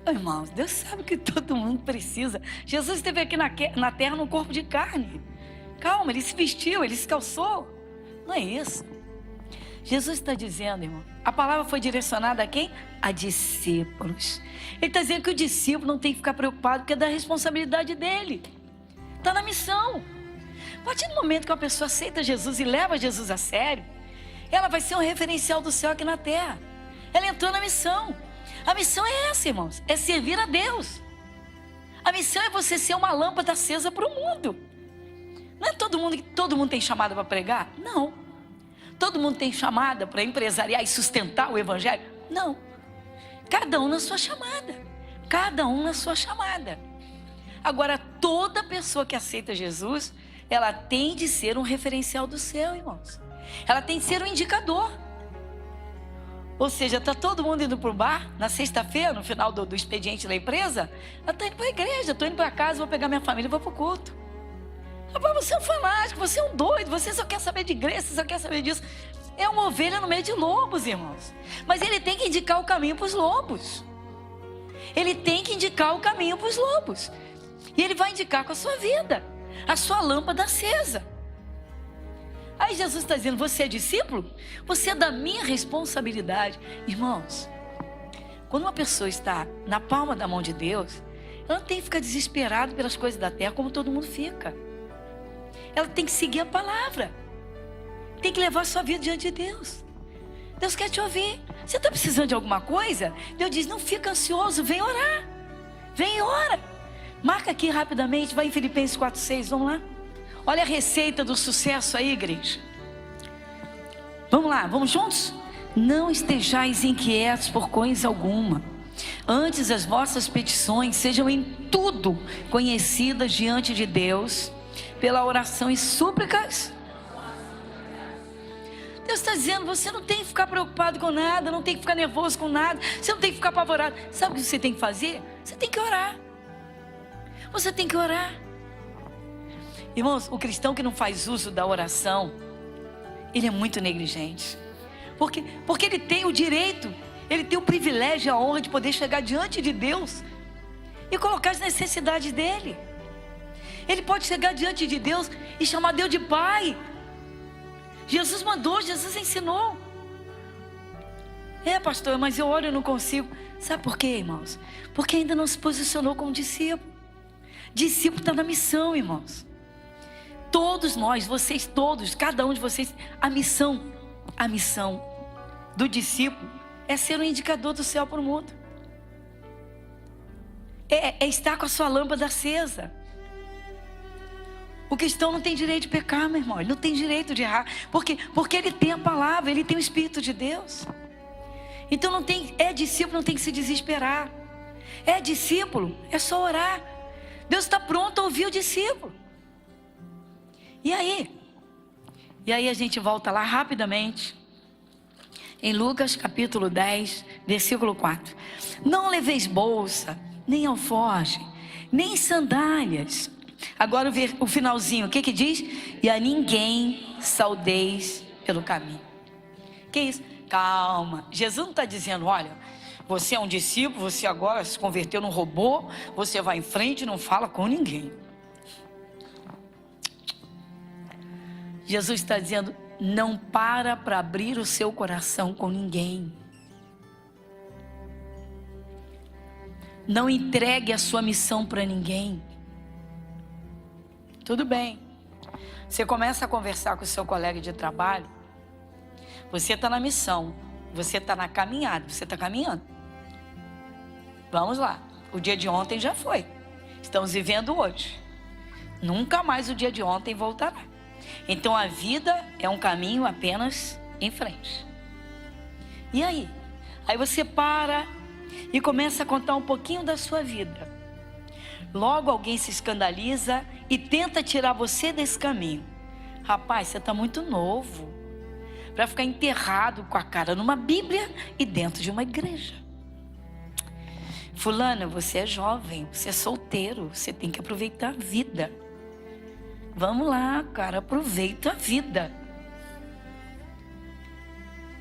Irmãos, Deus sabe que todo mundo precisa. Jesus esteve aqui na terra no corpo de carne. Calma, ele se vestiu, ele se calçou. Não é isso. Jesus está dizendo, irmão, a palavra foi direcionada a quem? A discípulos. Ele está dizendo que o discípulo não tem que ficar preocupado, porque é da responsabilidade dele. Está na missão. A partir do momento que uma pessoa aceita Jesus e leva Jesus a sério, ela vai ser um referencial do céu aqui na terra. Ela entrou na missão. A missão é essa, irmãos, é servir a Deus. A missão é você ser uma lâmpada acesa para o mundo. Não é todo mundo tem chamada para pregar? Não. Todo mundo tem chamada para empresariar e sustentar o evangelho? Não. Cada um na sua chamada. Cada um na sua chamada. Agora, toda pessoa que aceita Jesus, ela tem de ser um referencial do céu, irmãos. Ela tem de ser um indicador. Ou seja, está todo mundo indo para o bar na sexta-feira, no final do expediente da empresa. Ela está indo para a igreja, estou indo para casa, vou pegar minha família e vou para o culto. Rapaz, você é um fanático, você é um doido, você só quer saber de igreja, você só quer saber disso. É uma ovelha no meio de lobos, irmãos. Mas ele tem que indicar o caminho para os lobos. Ele tem que indicar o caminho para os lobos. E ele vai indicar com a sua vida, a sua lâmpada acesa. Aí Jesus está dizendo, você é discípulo? Você é da minha responsabilidade. Irmãos, quando uma pessoa está na palma da mão de Deus, ela não tem que ficar desesperada pelas coisas da terra como todo mundo fica. Ela tem que seguir a palavra. Tem que levar a sua vida diante de Deus. Deus quer te ouvir. Você está precisando de alguma coisa? Deus diz, não fica ansioso, vem orar. Vem e ora. Marca aqui rapidamente, vai em Filipenses 4:6, vamos lá. Olha a receita do sucesso aí, igreja. Vamos lá, vamos juntos? Não estejais inquietos por coisa alguma. Antes as vossas petições sejam em tudo conhecidas diante de Deus, pela oração e súplicas. Deus está dizendo, você não tem que ficar preocupado com nada, não tem que ficar nervoso com nada, você não tem que ficar apavorado. Sabe o que você tem que fazer? Você tem que orar. Você tem que orar. Irmãos, o cristão que não faz uso da oração, ele é muito negligente. Porque ele tem o direito, ele tem o privilégio, a honra de poder chegar diante de Deus e colocar as necessidades dele. Ele pode chegar diante de Deus e chamar Deus de Pai. Jesus mandou, Jesus ensinou. Pastor, mas eu oro e não consigo. Sabe por quê, irmãos? Porque ainda não se posicionou como discípulo. Discípulo está na missão, irmãos. Todos nós, vocês todos, cada um de vocês, a missão do discípulo é ser um indicador do céu para o mundo. É estar com a sua lâmpada acesa. O cristão não tem direito de pecar, meu irmão. Ele não tem direito de errar. Porque ele tem a palavra, ele tem o Espírito de Deus. Então discípulo, não tem que se desesperar. É discípulo, é só orar. Deus está pronto a ouvir o discípulo. E aí a gente volta lá rapidamente. Em Lucas capítulo 10, versículo 4. Não leveis bolsa, nem alforje, nem sandálias. Agora o finalzinho, o que diz? E a ninguém saudeis pelo caminho. Que isso? Calma. Jesus não está dizendo, olha, você é um discípulo, você agora se converteu num robô, você vai em frente e não fala com ninguém. Jesus está dizendo, não para abrir o seu coração com ninguém. Não entregue a sua missão para ninguém. Tudo bem. Você começa a conversar com o seu colega de trabalho. Você está na missão. Você está na caminhada. Você está caminhando. Vamos lá. O dia de ontem já foi. Estamos vivendo hoje. Nunca mais o dia de ontem voltará. Então a vida é um caminho apenas em frente. E aí? Aí você para e começa a contar um pouquinho da sua vida. Logo alguém se escandaliza e tenta tirar você desse caminho. Rapaz, você está muito novo para ficar enterrado com a cara numa Bíblia e dentro de uma igreja. Fulana, você é jovem, você é solteiro, você tem que aproveitar a vida. Vamos lá, cara, aproveita a vida.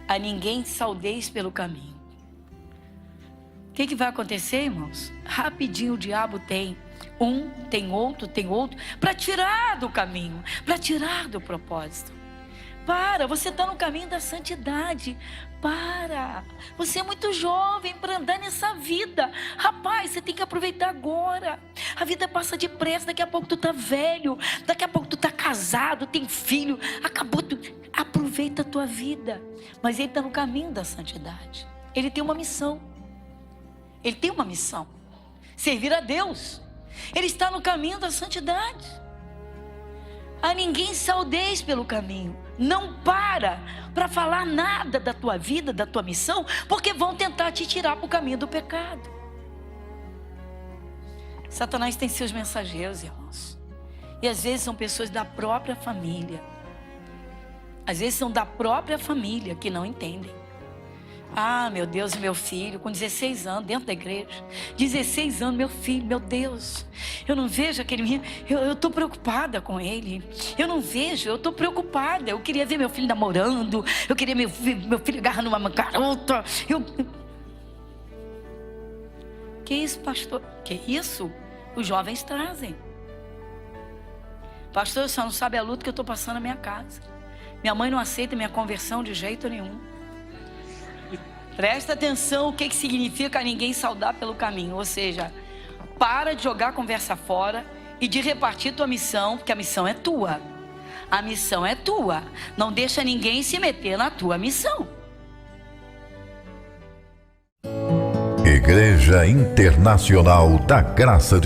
A ninguém saudeis pelo caminho. O que vai acontecer, irmãos? Rapidinho o diabo tem outro, para tirar do caminho, para tirar do propósito. Para, você está no caminho da santidade. Para, você é muito jovem para andar nessa vida. Rapaz, você tem que aproveitar agora. A vida passa depressa, daqui a pouco tu tá velho, daqui a pouco tu tá casado, tem filho, acabou tudo. Aproveita a tua vida. Mas ele está no caminho da santidade. Ele tem uma missão. Ele tem uma missão: servir a Deus. Ele está no caminho da santidade. A ninguém saudeis pelo caminho. Não para falar nada da tua vida, da tua missão, porque vão tentar te tirar para o caminho do pecado. Satanás tem seus mensageiros, irmãos. E às vezes são pessoas da própria família. Às vezes são da própria família que não entendem. Ah, meu Deus, meu filho, com 16 anos, dentro da igreja. 16 anos, meu filho, meu Deus. Eu não vejo aquele menino, eu estou preocupada com ele. Eu não vejo, eu estou preocupada. Eu queria ver meu filho namorando. Eu queria ver meu filho agarrando uma garota. Que isso, pastor? Que isso? Os jovens trazem. Pastor, eu só não sabe a luta que eu estou passando na minha casa. Minha mãe não aceita minha conversão de jeito nenhum. Presta atenção o que significa ninguém saudar pelo caminho. Ou seja, para de jogar a conversa fora e de repartir tua missão, porque a missão é tua. A missão é tua. Não deixa ninguém se meter na tua missão. Igreja Internacional da Graça de